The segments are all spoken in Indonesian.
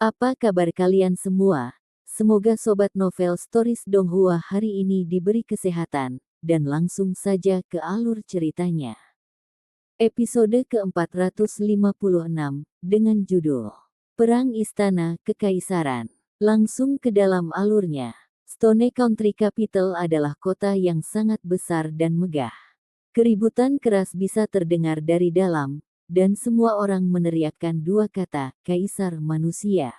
Apa kabar kalian semua? Semoga Sobat Novel Stories Donghua hari ini diberi kesehatan, dan langsung saja ke alur ceritanya. Episode ke-456, dengan judul Perang Istana Kekaisaran. Langsung ke dalam alurnya. Stone Country Capital adalah kota yang sangat besar dan megah. Keributan keras bisa terdengar dari dalam, dan semua orang meneriakkan dua kata, Kaisar Manusia.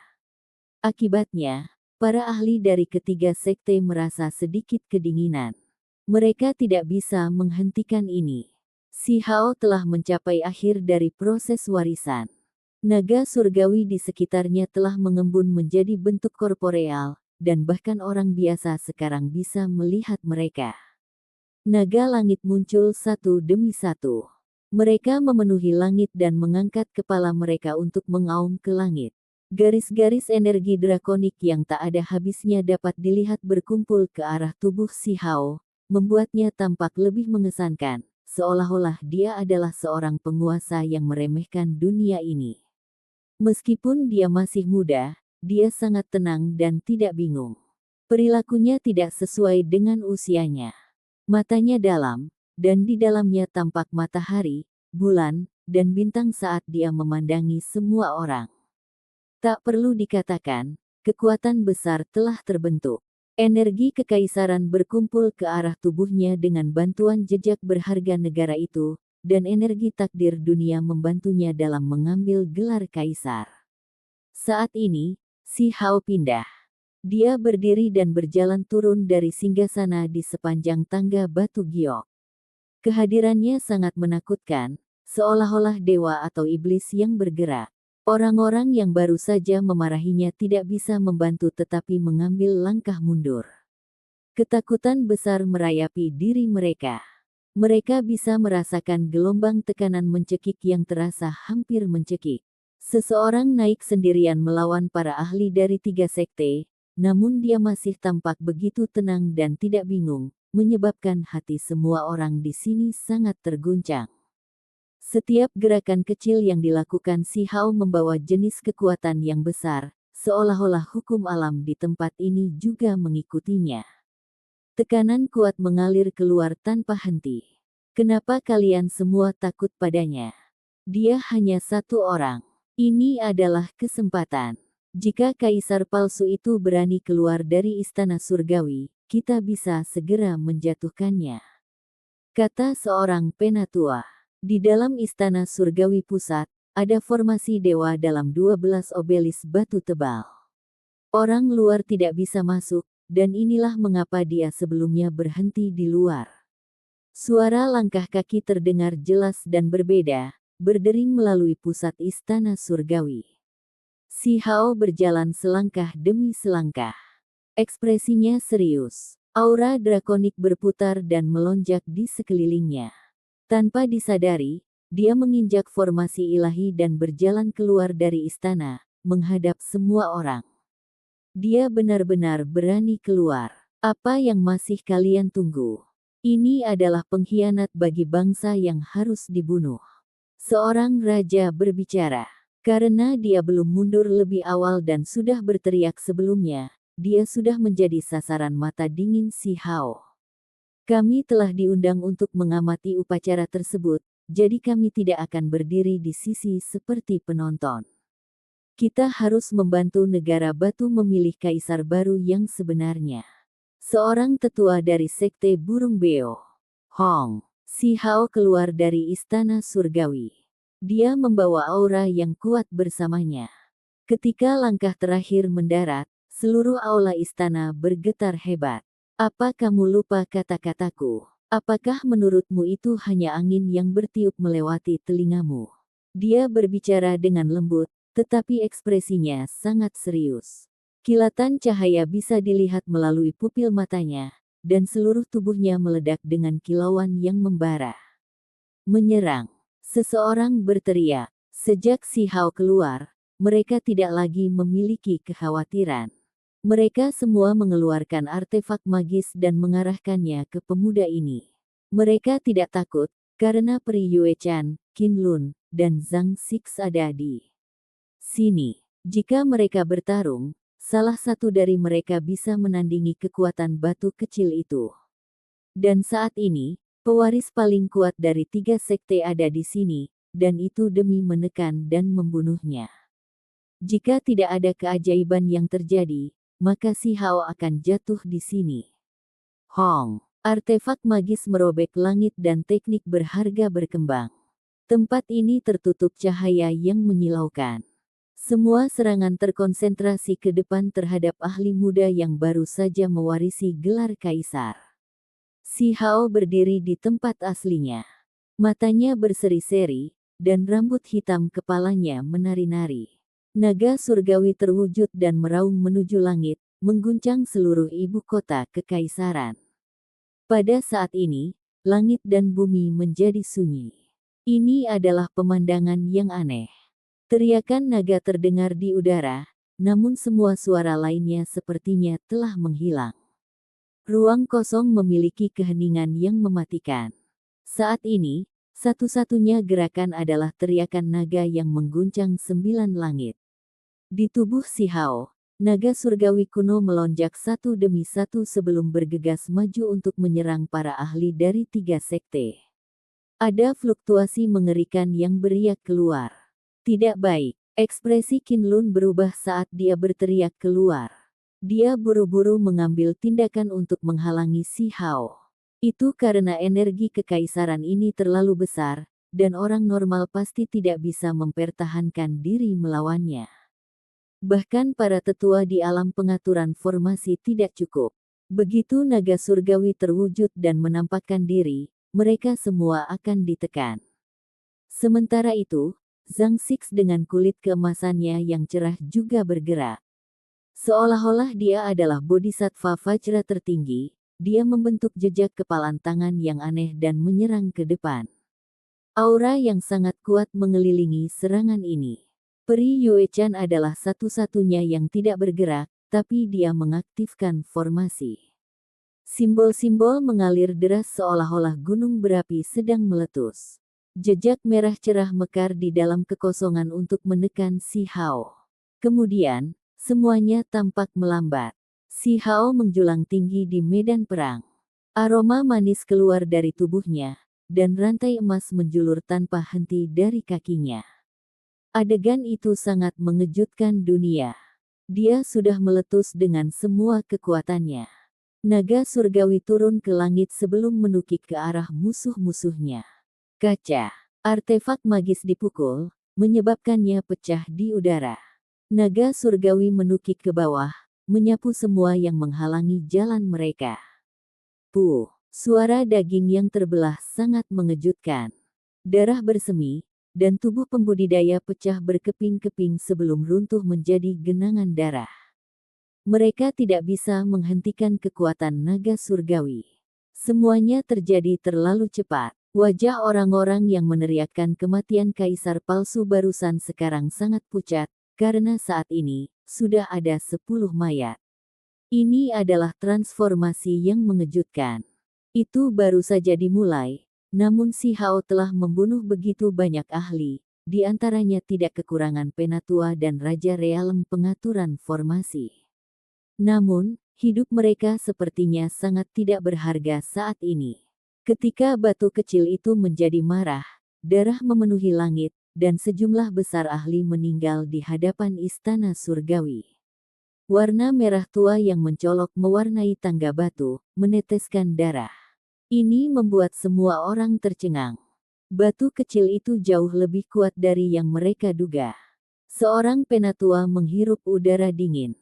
Akibatnya, para ahli dari ketiga sekte merasa sedikit kedinginan. Mereka tidak bisa menghentikan ini. Si Hao telah mencapai akhir dari proses warisan. Naga surgawi di sekitarnya telah mengembun menjadi bentuk korporeal, dan bahkan orang biasa sekarang bisa melihat mereka. Naga langit muncul satu demi satu. Mereka memenuhi langit dan mengangkat kepala mereka untuk mengaum ke langit. Garis-garis energi drakonik yang tak ada habisnya dapat dilihat berkumpul ke arah tubuh si Hao, membuatnya tampak lebih mengesankan, seolah-olah dia adalah seorang penguasa yang meremehkan dunia ini. Meskipun dia masih muda, dia sangat tenang dan tidak bingung. Perilakunya tidak sesuai dengan usianya. Matanya dalam, dan di dalamnya tampak matahari, bulan, dan bintang saat dia memandangi semua orang. Tak perlu dikatakan, kekuatan besar telah terbentuk. Energi kekaisaran berkumpul ke arah tubuhnya dengan bantuan jejak berharga negara itu, dan energi takdir dunia membantunya dalam mengambil gelar kaisar. Saat ini, si Hao pindah. Dia berdiri dan berjalan turun dari singgasana di sepanjang tangga batu giok. Kehadirannya sangat menakutkan, seolah-olah dewa atau iblis yang bergerak. Orang-orang yang baru saja memarahinya tidak bisa membantu tetapi mengambil langkah mundur. Ketakutan besar merayapi diri mereka. Mereka bisa merasakan gelombang tekanan mencekik yang terasa hampir mencekik. Seseorang naik sendirian melawan para ahli dari tiga sekte, namun dia masih tampak begitu tenang dan tidak bingung, menyebabkan hati semua orang di sini sangat terguncang. Setiap gerakan kecil yang dilakukan si Hao membawa jenis kekuatan yang besar, seolah-olah hukum alam di tempat ini juga mengikutinya. Tekanan kuat mengalir keluar tanpa henti. Kenapa kalian semua takut padanya? Dia hanya satu orang. Ini adalah kesempatan. Jika kaisar palsu itu berani keluar dari istana surgawi, kita bisa segera menjatuhkannya. Kata seorang penatua. Di dalam istana surgawi pusat, ada formasi dewa dalam 12 obelis batu tebal. Orang luar tidak bisa masuk, dan inilah mengapa dia sebelumnya berhenti di luar. Suara langkah kaki terdengar jelas dan berbeda, berdering melalui pusat istana surgawi. Si Hao berjalan selangkah demi selangkah. Ekspresinya serius. Aura drakonik berputar dan melonjak di sekelilingnya. Tanpa disadari, dia menginjak formasi ilahi dan berjalan keluar dari istana, menghadap semua orang. Dia benar-benar berani keluar. Apa yang masih kalian tunggu? Ini adalah pengkhianat bagi bangsa yang harus dibunuh. Seorang raja berbicara. Karena dia belum mundur lebih awal dan sudah berteriak sebelumnya, dia sudah menjadi sasaran mata dingin si Hao. Kami telah diundang untuk mengamati upacara tersebut, jadi kami tidak akan berdiri di sisi seperti penonton. Kita harus membantu negara batu memilih kaisar baru yang sebenarnya. Seorang tetua dari sekte burung beo, Hong, si Hao keluar dari istana surgawi. Dia membawa aura yang kuat bersamanya. Ketika langkah terakhir mendarat, seluruh aula istana bergetar hebat. Apa kamu lupa kata-kataku? Apakah menurutmu itu hanya angin yang bertiup melewati telingamu? Dia berbicara dengan lembut, tetapi ekspresinya sangat serius. Kilatan cahaya bisa dilihat melalui pupil matanya, dan seluruh tubuhnya meledak dengan kilauan yang membara. Menyerang. Seseorang berteriak. Sejak si Hao keluar, mereka tidak lagi memiliki kekhawatiran. Mereka semua mengeluarkan artefak magis dan mengarahkannya ke pemuda ini. Mereka tidak takut, karena Peri Yue Chan, Qin Lun, dan Zhang Six ada di sini. Jika mereka bertarung, salah satu dari mereka bisa menandingi kekuatan batu kecil itu. Dan saat ini, pewaris paling kuat dari 3 sekte ada di sini, dan itu demi menekan dan membunuhnya. Jika tidak ada keajaiban yang terjadi, maka si Hao akan jatuh di sini. Hong, artefak magis merobek langit dan teknik berharga berkembang. Tempat ini tertutup cahaya yang menyilaukan. Semua serangan terkonsentrasi ke depan terhadap ahli muda yang baru saja mewarisi gelar kaisar. Si Hao berdiri di tempat aslinya. Matanya berseri-seri, dan rambut hitam kepalanya menari-nari. Naga surgawi terwujud dan meraung menuju langit, mengguncang seluruh ibu kota kekaisaran. Pada saat ini, langit dan bumi menjadi sunyi. Ini adalah pemandangan yang aneh. Teriakan naga terdengar di udara, namun semua suara lainnya sepertinya telah menghilang. Ruang kosong memiliki keheningan yang mematikan. Saat ini, satu-satunya gerakan adalah teriakan naga yang mengguncang 9 langit. Di tubuh si Hao, naga surgawi kuno melonjak satu demi satu sebelum bergegas maju untuk menyerang para ahli dari 3 sekte. Ada fluktuasi mengerikan yang beriak keluar. Tidak baik. Ekspresi Qinlun berubah saat dia berteriak keluar. Dia buru-buru mengambil tindakan untuk menghalangi si Hao. Itu karena energi kekaisaran ini terlalu besar, dan orang normal pasti tidak bisa mempertahankan diri melawannya. Bahkan para tetua di alam pengaturan formasi tidak cukup. Begitu naga surgawi terwujud dan menampakkan diri, mereka semua akan ditekan. Sementara itu, Zhang Six dengan kulit keemasannya yang cerah juga bergerak. Seolah-olah dia adalah bodhisattva Vajra tertinggi, dia membentuk jejak kepalan tangan yang aneh dan menyerang ke depan. Aura yang sangat kuat mengelilingi serangan ini. Peri Yuechan adalah satu-satunya yang tidak bergerak, tapi dia mengaktifkan formasi. Simbol-simbol mengalir deras seolah-olah gunung berapi sedang meletus. Jejak merah cerah mekar di dalam kekosongan untuk menekan si Hao. Kemudian, semuanya tampak melambat. Si Hao menjulang tinggi di medan perang. Aroma manis keluar dari tubuhnya, dan rantai emas menjulur tanpa henti dari kakinya. Adegan itu sangat mengejutkan dunia. Dia sudah meletus dengan semua kekuatannya. Naga surgawi turun ke langit sebelum menukik ke arah musuh-musuhnya. Kaca, artefak magis dipukul, menyebabkannya pecah di udara. Naga surgawi menukik ke bawah, menyapu semua yang menghalangi jalan mereka. Puh, suara daging yang terbelah sangat mengejutkan. Darah bersemi, dan tubuh pembudidaya pecah berkeping-keping sebelum runtuh menjadi genangan darah. Mereka tidak bisa menghentikan kekuatan naga surgawi. Semuanya terjadi terlalu cepat. Wajah orang-orang yang meneriakkan kematian kaisar palsu barusan sekarang sangat pucat, karena saat ini, sudah ada 10 mayat. Ini adalah transformasi yang mengejutkan. Itu baru saja dimulai, namun si Hao telah membunuh begitu banyak ahli, di antaranya tidak kekurangan penatua dan Raja Realem pengaturan formasi. Namun, hidup mereka sepertinya sangat tidak berharga saat ini. Ketika batu kecil itu menjadi marah, darah memenuhi langit, dan sejumlah besar ahli meninggal di hadapan istana surgawi. Warna merah tua yang mencolok mewarnai tangga batu, meneteskan darah. Ini membuat semua orang tercengang. Batu kecil itu jauh lebih kuat dari yang mereka duga. Seorang penatua menghirup udara dingin.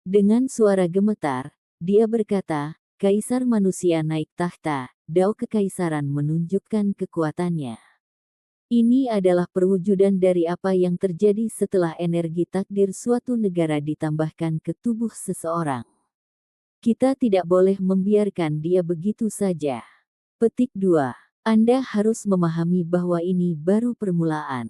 Dengan suara gemetar, dia berkata, Kaisar manusia naik tahta, dao kekaisaran menunjukkan kekuatannya. Ini adalah perwujudan dari apa yang terjadi setelah energi takdir suatu negara ditambahkan ke tubuh seseorang. Kita tidak boleh membiarkan dia begitu saja. Petik 2. Anda harus memahami bahwa ini baru permulaan.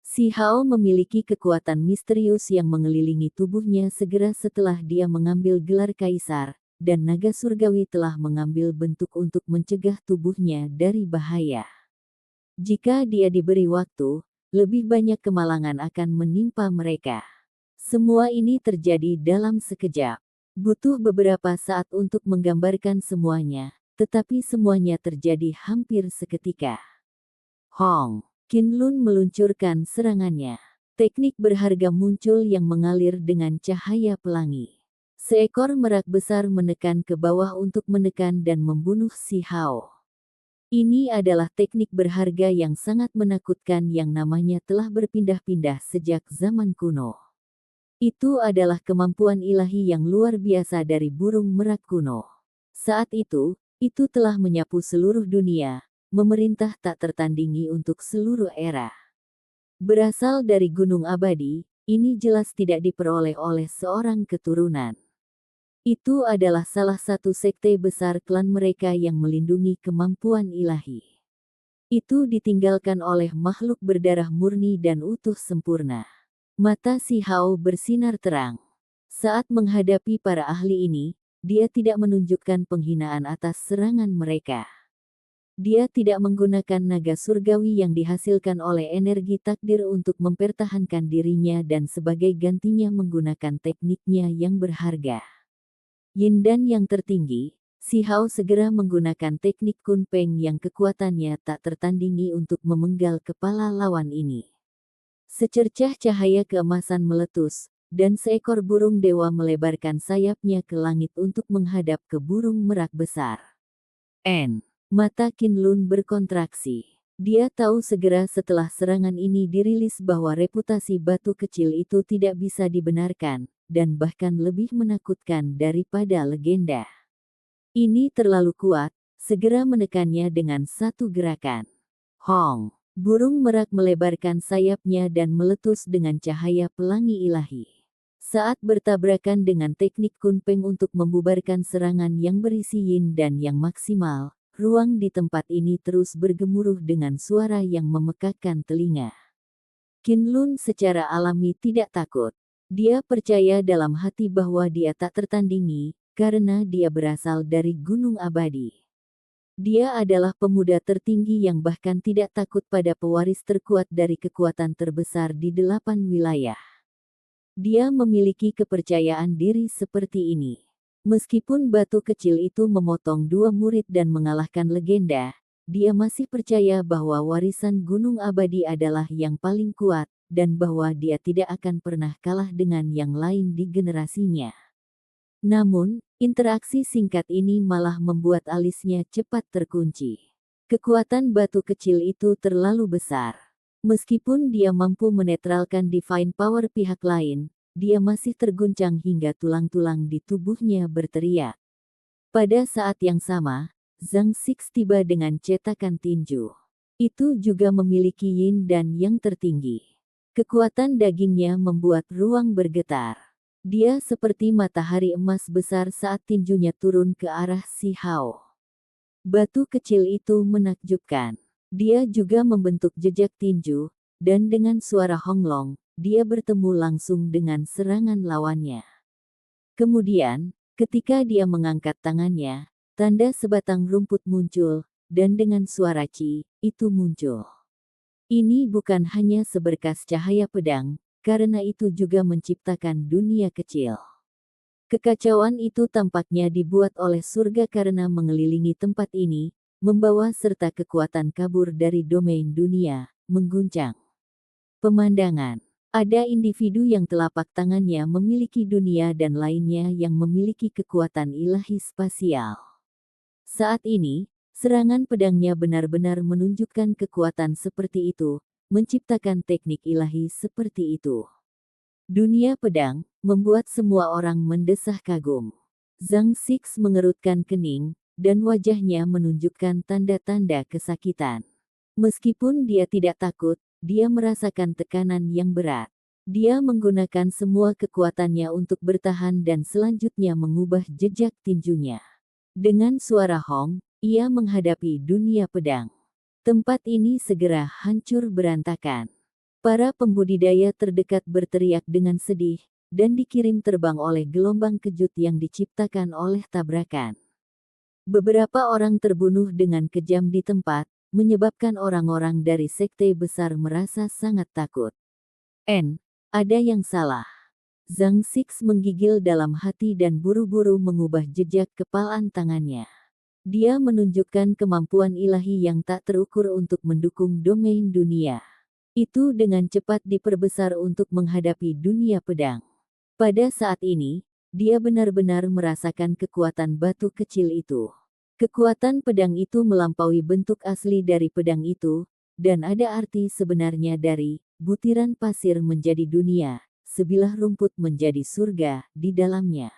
Si Hao memiliki kekuatan misterius yang mengelilingi tubuhnya segera setelah dia mengambil gelar kaisar, dan naga surgawi telah mengambil bentuk untuk mencegah tubuhnya dari bahaya. Jika dia diberi waktu, lebih banyak kemalangan akan menimpa mereka. Semua ini terjadi dalam sekejap. Butuh beberapa saat untuk menggambarkan semuanya, tetapi semuanya terjadi hampir seketika. Hong Qinlun meluncurkan serangannya. Teknik berharga muncul yang mengalir dengan cahaya pelangi. Seekor merak besar menekan ke bawah untuk menekan dan membunuh si Hao. Ini adalah teknik berharga yang sangat menakutkan yang namanya telah berpindah-pindah sejak zaman kuno. Itu adalah kemampuan ilahi yang luar biasa dari burung merak kuno. Saat itu telah menyapu seluruh dunia, memerintah tak tertandingi untuk seluruh era. Berasal dari gunung abadi, ini jelas tidak diperoleh oleh seorang keturunan. Itu adalah salah satu sekte besar klan mereka yang melindungi kemampuan ilahi. Itu ditinggalkan oleh makhluk berdarah murni dan utuh sempurna. Mata si Hao bersinar terang. Saat menghadapi para ahli ini, dia tidak menunjukkan penghinaan atas serangan mereka. Dia tidak menggunakan naga surgawi yang dihasilkan oleh energi takdir untuk mempertahankan dirinya dan sebagai gantinya menggunakan tekniknya yang berharga. Yin dan yang tertinggi, si Hao segera menggunakan teknik Kun Peng yang kekuatannya tak tertandingi untuk memenggal kepala lawan ini. Secercah cahaya keemasan meletus, dan seekor burung dewa melebarkan sayapnya ke langit untuk menghadap ke burung merak besar. Mata Qinlun berkontraksi. Dia tahu segera setelah serangan ini dirilis bahwa reputasi batu kecil itu tidak bisa dibenarkan, dan bahkan lebih menakutkan daripada legenda. Ini terlalu kuat, segera menekannya dengan satu gerakan. Hong! Burung merak melebarkan sayapnya dan meletus dengan cahaya pelangi ilahi. Saat bertabrakan dengan teknik Kun Peng untuk membubarkan serangan yang berisi yin dan yang maksimal, ruang di tempat ini terus bergemuruh dengan suara yang memekakkan telinga. Qinlun secara alami tidak takut. Dia percaya dalam hati bahwa dia tak tertandingi, karena dia berasal dari Gunung Abadi. Dia adalah pemuda tertinggi yang bahkan tidak takut pada pewaris terkuat dari kekuatan terbesar di 8 wilayah. Dia memiliki kepercayaan diri seperti ini. Meskipun batu kecil itu memotong 2 murid dan mengalahkan legenda, dia masih percaya bahwa warisan Gunung Abadi adalah yang paling kuat, dan bahwa dia tidak akan pernah kalah dengan yang lain di generasinya. Namun, interaksi singkat ini malah membuat alisnya cepat terkunci. Kekuatan batu kecil itu terlalu besar. Meskipun dia mampu menetralkan divine power pihak lain, dia masih terguncang hingga tulang-tulang di tubuhnya berteriak. Pada saat yang sama, Zhang Six tiba dengan cetakan tinju. Itu juga memiliki yin dan yang tertinggi. Kekuatan dagingnya membuat ruang bergetar. Dia seperti matahari emas besar saat tinjunya turun ke arah si Hao. Batu kecil itu menakjubkan. Dia juga membentuk jejak tinju, dan dengan suara honglong, dia bertemu langsung dengan serangan lawannya. Kemudian, ketika dia mengangkat tangannya, tanda sebatang rumput muncul, dan dengan suara ci, itu muncul. Ini bukan hanya seberkas cahaya pedang, karena itu juga menciptakan dunia kecil. Kekacauan itu tampaknya dibuat oleh surga karena mengelilingi tempat ini, membawa serta kekuatan kabur dari domain dunia, mengguncang pemandangan. Ada individu yang telapak tangannya memiliki dunia dan lainnya yang memiliki kekuatan ilahi spasial. Saat ini, serangan pedangnya benar-benar menunjukkan kekuatan seperti itu, menciptakan teknik ilahi seperti itu. Dunia pedang membuat semua orang mendesah kagum. Zhang Six mengerutkan kening, dan wajahnya menunjukkan tanda-tanda kesakitan. Meskipun dia tidak takut, dia merasakan tekanan yang berat. Dia menggunakan semua kekuatannya untuk bertahan dan selanjutnya mengubah jejak tinjunya. Dengan suara hong, ia menghadapi dunia pedang. Tempat ini segera hancur berantakan. Para pembudidaya terdekat berteriak dengan sedih, dan dikirim terbang oleh gelombang kejut yang diciptakan oleh tabrakan. Beberapa orang terbunuh dengan kejam di tempat, menyebabkan orang-orang dari sekte besar merasa sangat takut. Ada yang salah. Zhang Six menggigil dalam hati dan buru-buru mengubah jejak kepalan tangannya. Dia menunjukkan kemampuan ilahi yang tak terukur untuk mendukung domain dunia. Itu dengan cepat diperbesar untuk menghadapi dunia pedang. Pada saat ini, dia benar-benar merasakan kekuatan batu kecil itu. Kekuatan pedang itu melampaui bentuk asli dari pedang itu, dan ada arti sebenarnya dari butiran pasir menjadi dunia, sebilah rumput menjadi surga di dalamnya.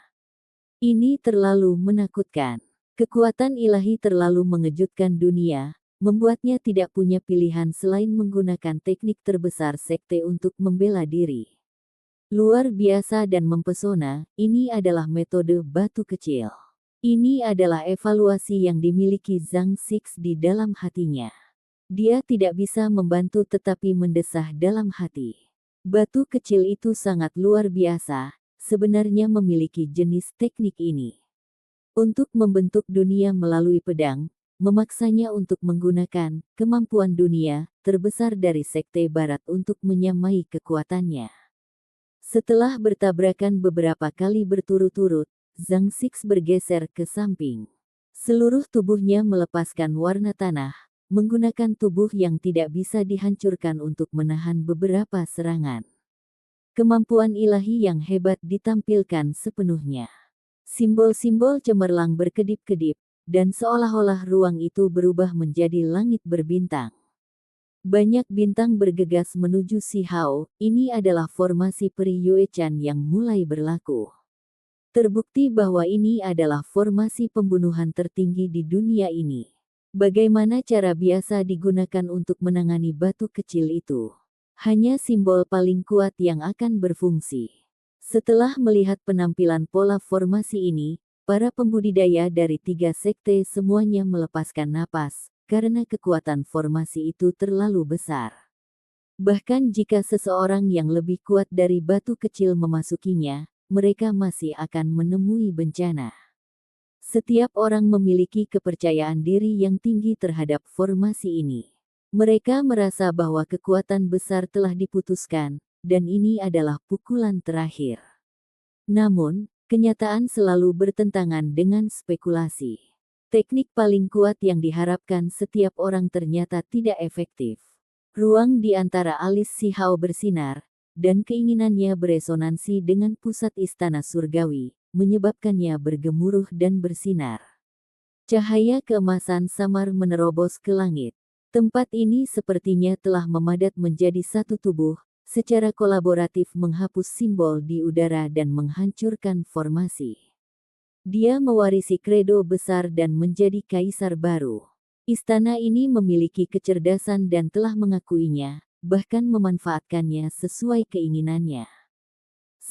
Ini terlalu menakutkan. Kekuatan ilahi terlalu mengejutkan dunia, membuatnya tidak punya pilihan selain menggunakan teknik terbesar sekte untuk membela diri. Luar biasa dan mempesona, ini adalah metode batu kecil. Ini adalah evaluasi yang dimiliki Zhang Six di dalam hatinya. Dia tidak bisa membantu tetapi mendesah dalam hati. Batu kecil itu sangat luar biasa, sebenarnya memiliki jenis teknik ini. Untuk membentuk dunia melalui pedang, memaksanya untuk menggunakan kemampuan dunia terbesar dari sekte barat untuk menyamai kekuatannya. Setelah bertabrakan beberapa kali berturut-turut, Zhang Six bergeser ke samping. Seluruh tubuhnya melepaskan warna tanah, menggunakan tubuh yang tidak bisa dihancurkan untuk menahan beberapa serangan. Kemampuan ilahi yang hebat ditampilkan sepenuhnya. Simbol-simbol cemerlang berkedip-kedip, dan seolah-olah ruang itu berubah menjadi langit berbintang. Banyak bintang bergegas menuju Si Hao, ini adalah formasi peri Yuechan yang mulai berlaku. Terbukti bahwa ini adalah formasi pembunuhan tertinggi di dunia ini. Bagaimana cara biasa digunakan untuk menangani batu kecil itu? Hanya simbol paling kuat yang akan berfungsi. Setelah melihat penampilan pola formasi ini, para pembudidaya dari 3 sekte semuanya melepaskan napas, karena kekuatan formasi itu terlalu besar. Bahkan jika seseorang yang lebih kuat dari batu kecil memasukinya, mereka masih akan menemui bencana. Setiap orang memiliki kepercayaan diri yang tinggi terhadap formasi ini. Mereka merasa bahwa kekuatan besar telah diputuskan, dan ini adalah pukulan terakhir. Namun, kenyataan selalu bertentangan dengan spekulasi. Teknik paling kuat yang diharapkan setiap orang ternyata tidak efektif. Ruang di antara alis Si Hao bersinar, dan keinginannya beresonansi dengan pusat istana surgawi, menyebabkannya bergemuruh dan bersinar. Cahaya keemasan samar menerobos ke langit. Tempat ini sepertinya telah memadat menjadi satu tubuh, secara kolaboratif menghapus simbol di udara dan menghancurkan formasi. Dia mewarisi kredo besar dan menjadi kaisar baru. Istana ini memiliki kecerdasan dan telah mengakuinya, bahkan memanfaatkannya sesuai keinginannya.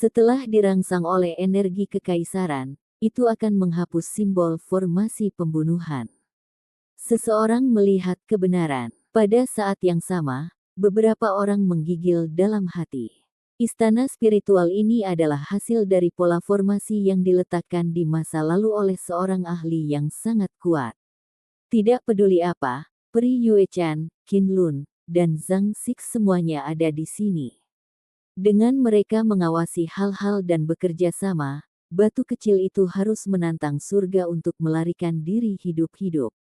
Setelah dirangsang oleh energi kekaisaran, itu akan menghapus simbol formasi pembunuhan. Seseorang melihat kebenaran. Pada saat yang sama, beberapa orang menggigil dalam hati. Istana spiritual ini adalah hasil dari pola formasi yang diletakkan di masa lalu oleh seorang ahli yang sangat kuat. Tidak peduli apa, peri Yuechan, Qin Lun, dan Zhang Six semuanya ada di sini. Dengan mereka mengawasi hal-hal dan bekerja sama, batu kecil itu harus menantang surga untuk melarikan diri hidup-hidup.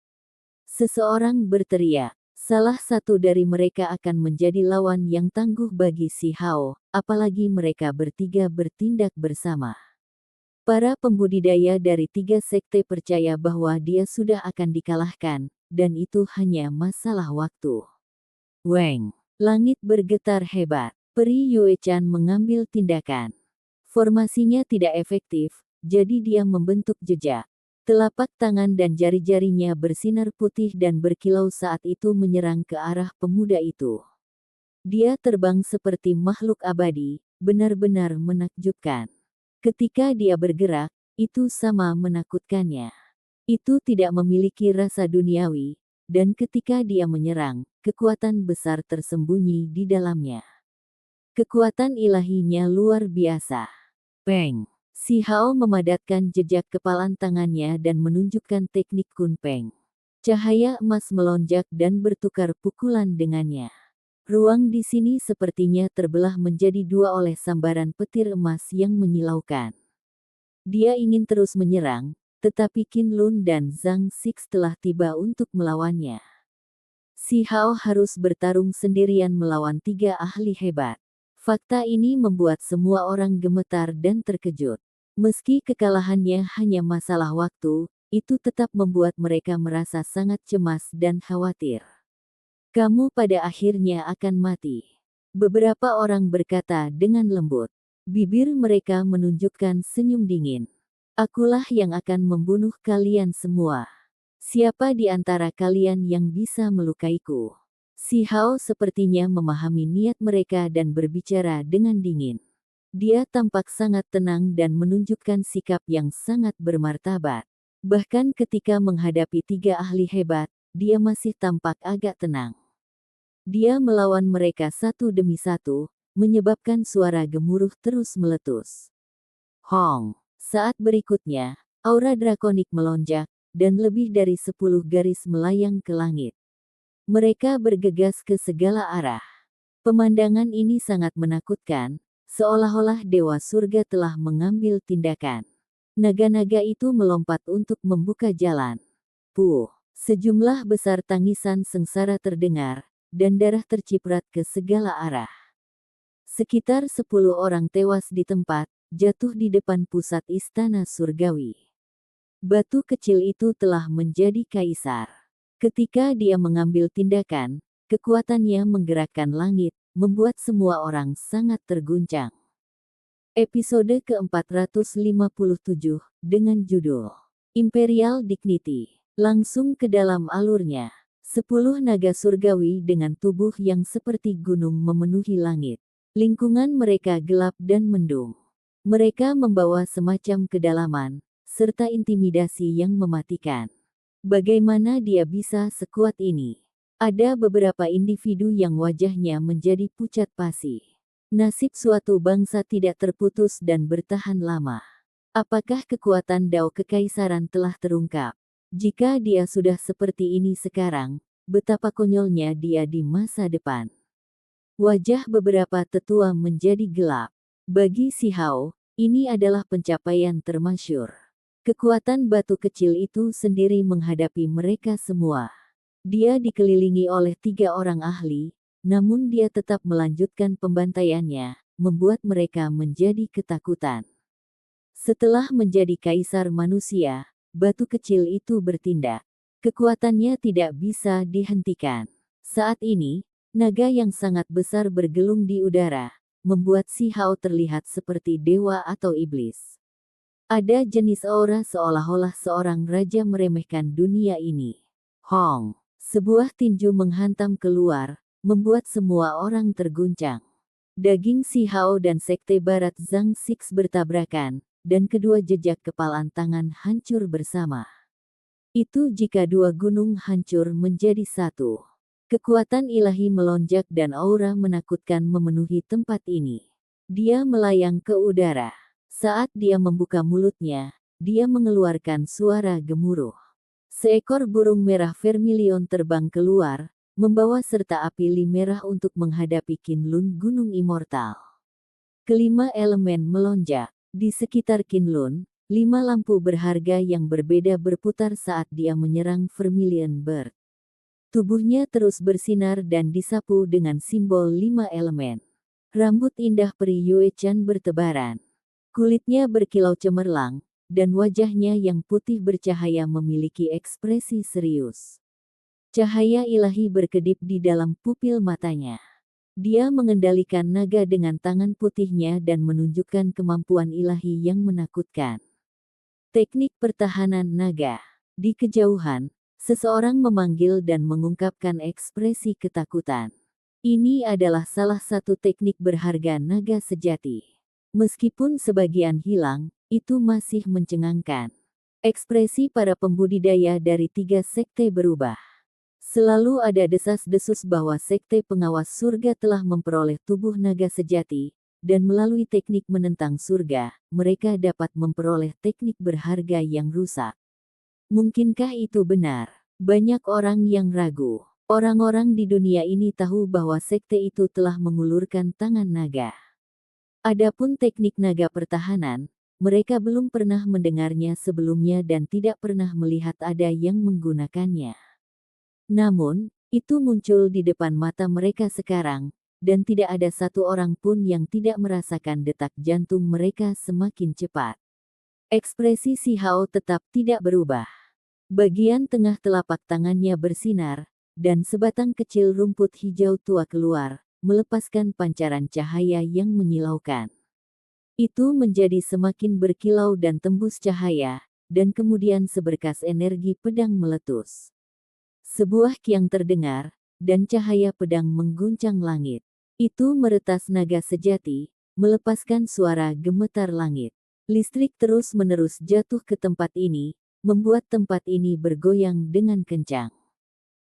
Seseorang berteriak, salah satu dari mereka akan menjadi lawan yang tangguh bagi Si Hao, apalagi mereka bertiga bertindak bersama. Para pembudidaya dari 3 sekte percaya bahwa dia sudah akan dikalahkan, dan itu hanya masalah waktu. Weng, langit bergetar hebat. Peri Yuechan mengambil tindakan. Formasinya tidak efektif, jadi dia membentuk jejak. Telapak tangan dan jari-jarinya bersinar putih dan berkilau saat itu menyerang ke arah pemuda itu. Dia terbang seperti makhluk abadi, benar-benar menakjubkan. Ketika dia bergerak, itu sama menakutkannya. Itu tidak memiliki rasa duniawi, dan ketika dia menyerang, kekuatan besar tersembunyi di dalamnya. Kekuatan ilahinya luar biasa. Peng. Si Hao memadatkan jejak kepalan tangannya dan menunjukkan teknik Kun Peng. Cahaya emas melonjak dan bertukar pukulan dengannya. Ruang di sini sepertinya terbelah menjadi dua oleh sambaran petir emas yang menyilaukan. Dia ingin terus menyerang, tetapi Qin Lun dan Zhang Six telah tiba untuk melawannya. Si Hao harus bertarung sendirian melawan tiga ahli hebat. Fakta ini membuat semua orang gemetar dan terkejut. Meski kekalahannya hanya masalah waktu, itu tetap membuat mereka merasa sangat cemas dan khawatir. Kamu pada akhirnya akan mati. Beberapa orang berkata dengan lembut. Bibir mereka menunjukkan senyum dingin. Akulah yang akan membunuh kalian semua. Siapa di antara kalian yang bisa melukaiku? Si Hao sepertinya memahami niat mereka dan berbicara dengan dingin. Dia tampak sangat tenang dan menunjukkan sikap yang sangat bermartabat. Bahkan ketika menghadapi tiga ahli hebat, dia masih tampak agak tenang. Dia melawan mereka satu demi satu, menyebabkan suara gemuruh terus meletus. Hong! Saat berikutnya, aura drakonik melonjak, dan lebih dari 10 garis melayang ke langit. Mereka bergegas ke segala arah. Pemandangan ini sangat menakutkan, seolah-olah Dewa Surga telah mengambil tindakan. Naga-naga itu melompat untuk membuka jalan. Puh! Sejumlah besar tangisan sengsara terdengar, dan darah terciprat ke segala arah. Sekitar 10 orang tewas di tempat, jatuh di depan pusat istana surgawi. Batu kecil itu telah menjadi kaisar. Ketika dia mengambil tindakan, kekuatannya menggerakkan langit, membuat semua orang sangat terguncang. Episode ke-457, dengan judul Imperial Dignity. Langsung ke dalam alurnya. 10 naga surgawi dengan tubuh yang seperti gunung memenuhi langit. Lingkungan mereka gelap dan mendung. Mereka membawa semacam kedalaman, serta intimidasi yang mematikan. Bagaimana dia bisa sekuat ini? Ada beberapa individu yang wajahnya menjadi pucat pasi. Nasib suatu bangsa tidak terputus dan bertahan lama. Apakah kekuatan Dao Kekaisaran telah terungkap? Jika dia sudah seperti ini sekarang, betapa konyolnya dia di masa depan. Wajah beberapa tetua menjadi gelap. Bagi si Hao, ini adalah pencapaian termasyur. Kekuatan batu kecil itu sendiri menghadapi mereka semua. Dia dikelilingi oleh 3 orang ahli, namun dia tetap melanjutkan pembantaiannya, membuat mereka menjadi ketakutan. Setelah menjadi kaisar manusia, batu kecil itu bertindak. Kekuatannya tidak bisa dihentikan. Saat ini, naga yang sangat besar bergelung di udara, membuat si Hao terlihat seperti dewa atau iblis. Ada jenis aura seolah-olah seorang raja meremehkan dunia ini. Hong! Sebuah tinju menghantam keluar, membuat semua orang terguncang. Daging si Hao dan Sekte Barat Zhang Six bertabrakan, dan kedua jejak kepalan tangan hancur bersama. Itu jika dua gunung hancur menjadi satu. Kekuatan ilahi melonjak dan aura menakutkan memenuhi tempat ini. Dia melayang ke udara. Saat dia membuka mulutnya, dia mengeluarkan suara gemuruh. Seekor burung merah vermilion terbang keluar, membawa serta api li merah untuk menghadapi Qin Lun Gunung Immortal. Kelima elemen melonjak. Di sekitar Qin Lun, 5 lampu berharga yang berbeda berputar saat dia menyerang Vermilion Bird. Tubuhnya terus bersinar dan disapu dengan simbol 5 elemen. Rambut indah peri Yue Chan bertebaran. Kulitnya berkilau cemerlang, dan wajahnya yang putih bercahaya memiliki ekspresi serius. Cahaya ilahi berkedip di dalam pupil matanya. Dia mengendalikan naga dengan tangan putihnya dan menunjukkan kemampuan ilahi yang menakutkan. Teknik pertahanan naga. Di kejauhan, seseorang memanggil dan mengungkapkan ekspresi ketakutan. Ini adalah salah satu teknik berharga naga sejati. Meskipun sebagian hilang, itu masih mencengangkan. Ekspresi para pembudidaya dari 3 sekte berubah. Selalu ada desas-desus bahwa sekte pengawas surga telah memperoleh tubuh naga sejati, dan melalui teknik menentang surga, mereka dapat memperoleh teknik berharga yang rusak. Mungkinkah itu benar? Banyak orang yang ragu. Orang-orang di dunia ini tahu bahwa sekte itu telah mengulurkan tangan naga. Adapun teknik naga pertahanan, mereka belum pernah mendengarnya sebelumnya dan tidak pernah melihat ada yang menggunakannya. Namun, itu muncul di depan mata mereka sekarang, dan tidak ada satu orang pun yang tidak merasakan detak jantung mereka semakin cepat. Ekspresi Si Hao tetap tidak berubah. Bagian tengah telapak tangannya bersinar, dan sebatang kecil rumput hijau tua keluar, melepaskan pancaran cahaya yang menyilaukan. Itu menjadi semakin berkilau dan tembus cahaya, dan kemudian seberkas energi pedang meletus. Sebuah kiang terdengar, dan cahaya pedang mengguncang langit. Itu meretas naga sejati, melepaskan suara gemetar langit. Listrik terus-menerus jatuh ke tempat ini, membuat tempat ini bergoyang dengan kencang.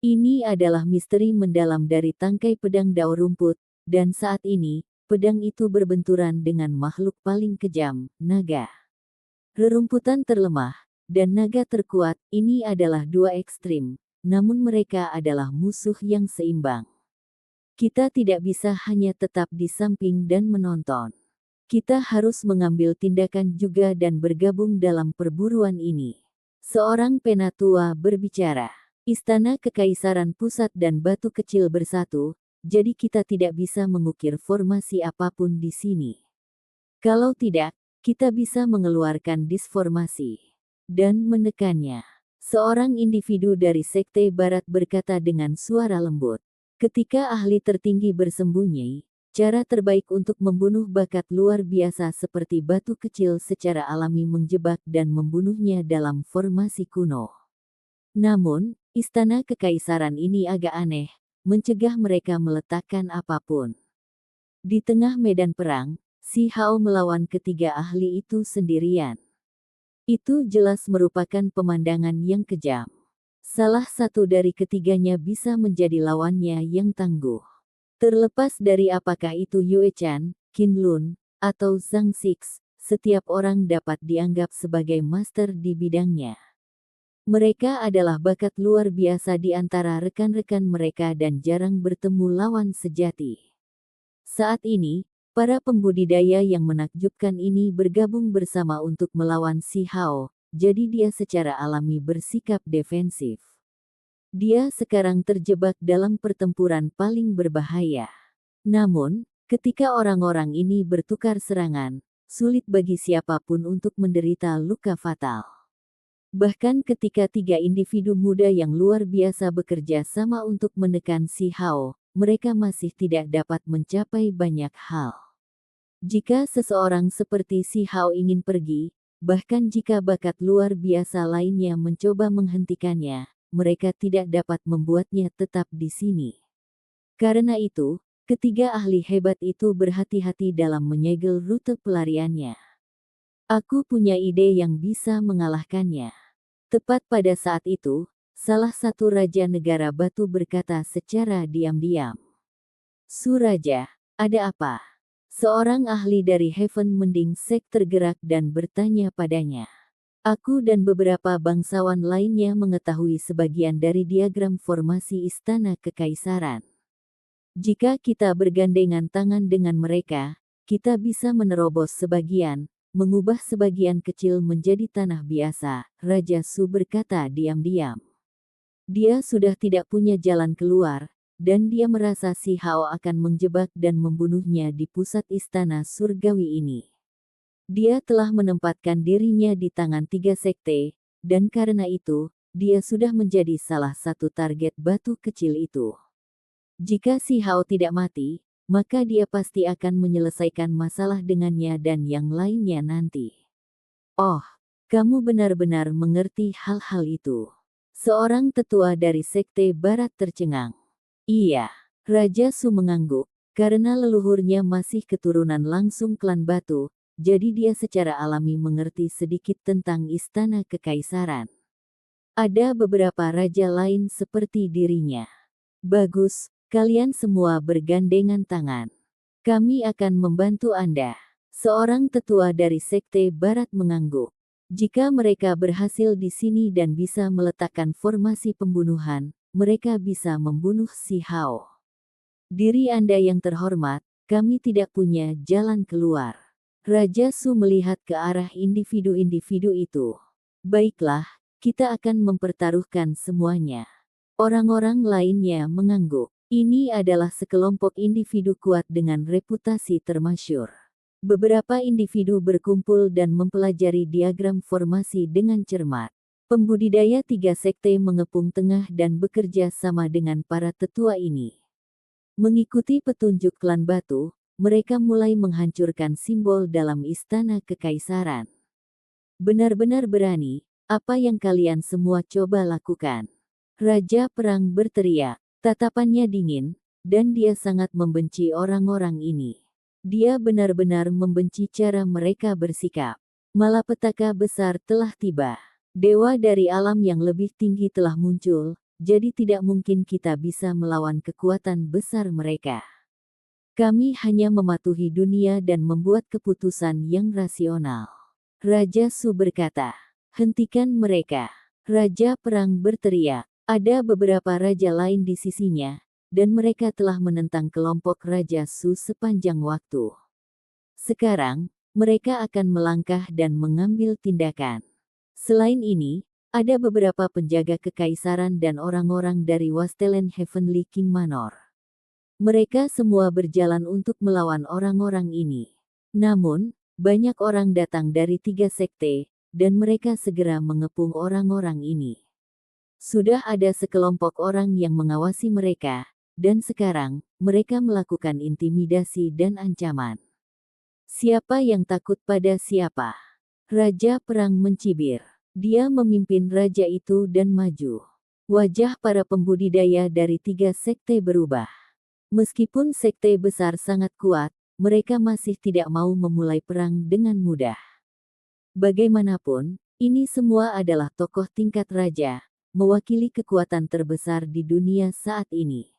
Ini adalah misteri mendalam dari tangkai pedang daur rumput, dan saat ini, pedang itu berbenturan dengan makhluk paling kejam, naga. Rerumputan terlemah, dan naga terkuat, ini adalah dua ekstrim, namun mereka adalah musuh yang seimbang. Kita tidak bisa hanya tetap di samping dan menonton. Kita harus mengambil tindakan juga dan bergabung dalam perburuan ini. Seorang penatua berbicara. Istana Kekaisaran Pusat dan batu kecil bersatu, jadi kita tidak bisa mengukir formasi apapun di sini. Kalau tidak, kita bisa mengeluarkan disformasi dan menekannya. Seorang individu dari Sekte Barat berkata dengan suara lembut. Ketika ahli tertinggi bersembunyi, cara terbaik untuk membunuh bakat luar biasa seperti batu kecil secara alami menjebak dan membunuhnya dalam formasi kuno. Namun, Istana Kekaisaran ini agak aneh, mencegah mereka meletakkan apapun. Di tengah medan perang, Si Hao melawan ketiga ahli itu sendirian. Itu jelas merupakan pemandangan yang kejam. Salah satu dari ketiganya bisa menjadi lawannya yang tangguh. Terlepas dari apakah itu Yue Chan, Qin Lun, atau Zhang Six, setiap orang dapat dianggap sebagai master di bidangnya. Mereka adalah bakat luar biasa di antara rekan-rekan mereka dan jarang bertemu lawan sejati. Saat ini, para pembudidaya yang menakjubkan ini bergabung bersama untuk melawan Si Hao, jadi dia secara alami bersikap defensif. Dia sekarang terjebak dalam pertempuran paling berbahaya. Namun, ketika orang-orang ini bertukar serangan, sulit bagi siapapun untuk menderita luka fatal. Bahkan ketika tiga individu muda yang luar biasa bekerja sama untuk menekan Si Hao, mereka masih tidak dapat mencapai banyak hal. Jika seseorang seperti Si Hao ingin pergi, bahkan jika bakat luar biasa lainnya mencoba menghentikannya, mereka tidak dapat membuatnya tetap di sini. Karena itu, ketiga ahli hebat itu berhati-hati dalam menyegel rute pelariannya. Aku punya ide yang bisa mengalahkannya. Tepat pada saat itu, salah satu raja negara batu berkata secara diam-diam. Suraja, ada apa? Seorang ahli dari Heaven Mending Sek tergerak dan bertanya padanya. Aku dan beberapa bangsawan lainnya mengetahui sebagian dari diagram formasi Istana Kekaisaran. Jika kita bergandengan tangan dengan mereka, kita bisa menerobos sebagian, mengubah sebagian kecil menjadi tanah biasa, Raja Su berkata diam-diam. Dia sudah tidak punya jalan keluar, dan dia merasa Si Hao akan menjebak dan membunuhnya di pusat istana surgawi ini. Dia telah menempatkan dirinya di tangan tiga sekte, dan karena itu, dia sudah menjadi salah satu target batu kecil itu. Jika Si Hao tidak mati, maka dia pasti akan menyelesaikan masalah dengannya dan yang lainnya nanti. Oh, kamu benar-benar mengerti hal-hal itu. Seorang tetua dari Sekte Barat tercengang. Iya, Raja Su mengangguk, karena leluhurnya masih keturunan langsung klan batu, jadi dia secara alami mengerti sedikit tentang Istana Kekaisaran. Ada beberapa raja lain seperti dirinya. Bagus, kalian semua bergandengan tangan. Kami akan membantu Anda. Seorang tetua dari Sekte Barat mengangguk. Jika mereka berhasil di sini dan bisa meletakkan formasi pembunuhan, mereka bisa membunuh si Hao. Diri Anda yang terhormat, kami tidak punya jalan keluar. Raja Su melihat ke arah individu-individu itu. Baiklah, kita akan mempertaruhkan semuanya. Orang-orang lainnya mengangguk. Ini adalah sekelompok individu kuat dengan reputasi termasyhur. Beberapa individu berkumpul dan mempelajari diagram formasi dengan cermat. Pembudidaya 3 sekte mengepung tengah dan bekerja sama dengan para tetua ini. Mengikuti petunjuk klan batu, mereka mulai menghancurkan simbol dalam istana kekaisaran. Benar-benar berani, apa yang kalian semua coba lakukan? Raja Perang berteriak, tatapannya dingin, dan dia sangat membenci orang-orang ini. Dia benar-benar membenci cara mereka bersikap. Malapetaka besar telah tiba. Dewa dari alam yang lebih tinggi telah muncul, jadi tidak mungkin kita bisa melawan kekuatan besar mereka. Kami hanya mematuhi dunia dan membuat keputusan yang rasional. Raja Su berkata, hentikan mereka. Raja Perang berteriak. Ada beberapa raja lain di sisinya, dan mereka telah menentang kelompok Raja Su sepanjang waktu. Sekarang, mereka akan melangkah dan mengambil tindakan. Selain ini, ada beberapa penjaga kekaisaran dan orang-orang dari Wastelen Heavenly King Manor. Mereka semua berjalan untuk melawan orang-orang ini. Namun, banyak orang datang dari 3 sekte, dan mereka segera mengepung orang-orang ini. Sudah ada sekelompok orang yang mengawasi mereka, dan sekarang, mereka melakukan intimidasi dan ancaman. Siapa yang takut pada siapa? Raja Perang mencibir. Dia memimpin raja itu dan maju. Wajah para pembudidaya dari 3 sekte berubah. Meskipun sekte besar sangat kuat, mereka masih tidak mau memulai perang dengan mudah. Bagaimanapun, ini semua adalah tokoh tingkat raja, mewakili kekuatan terbesar di dunia saat ini.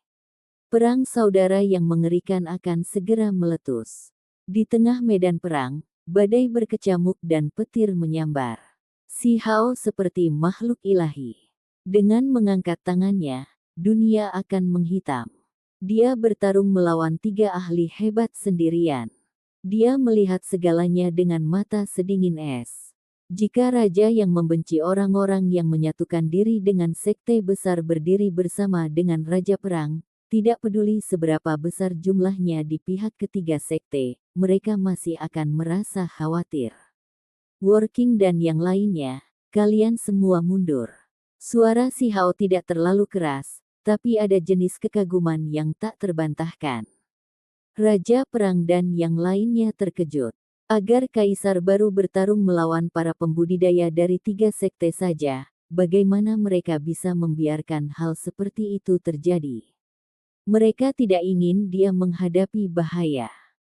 Perang saudara yang mengerikan akan segera meletus. Di tengah medan perang, badai berkecamuk dan petir menyambar. Si Hao seperti makhluk ilahi. Dengan mengangkat tangannya, dunia akan menghitam. Dia bertarung melawan 3 ahli hebat sendirian. Dia melihat segalanya dengan mata sedingin es. Jika raja yang membenci orang-orang yang menyatukan diri dengan sekte besar berdiri bersama dengan raja perang, tidak peduli seberapa besar jumlahnya di pihak ketiga sekte, mereka masih akan merasa khawatir. Working dan yang lainnya, kalian semua mundur. Suara si Hao tidak terlalu keras, tapi ada jenis kekaguman yang tak terbantahkan. Raja Perang dan yang lainnya terkejut. Agar kaisar baru bertarung melawan para pembudidaya dari 3 sekte saja, bagaimana mereka bisa membiarkan hal seperti itu terjadi? Mereka tidak ingin dia menghadapi bahaya.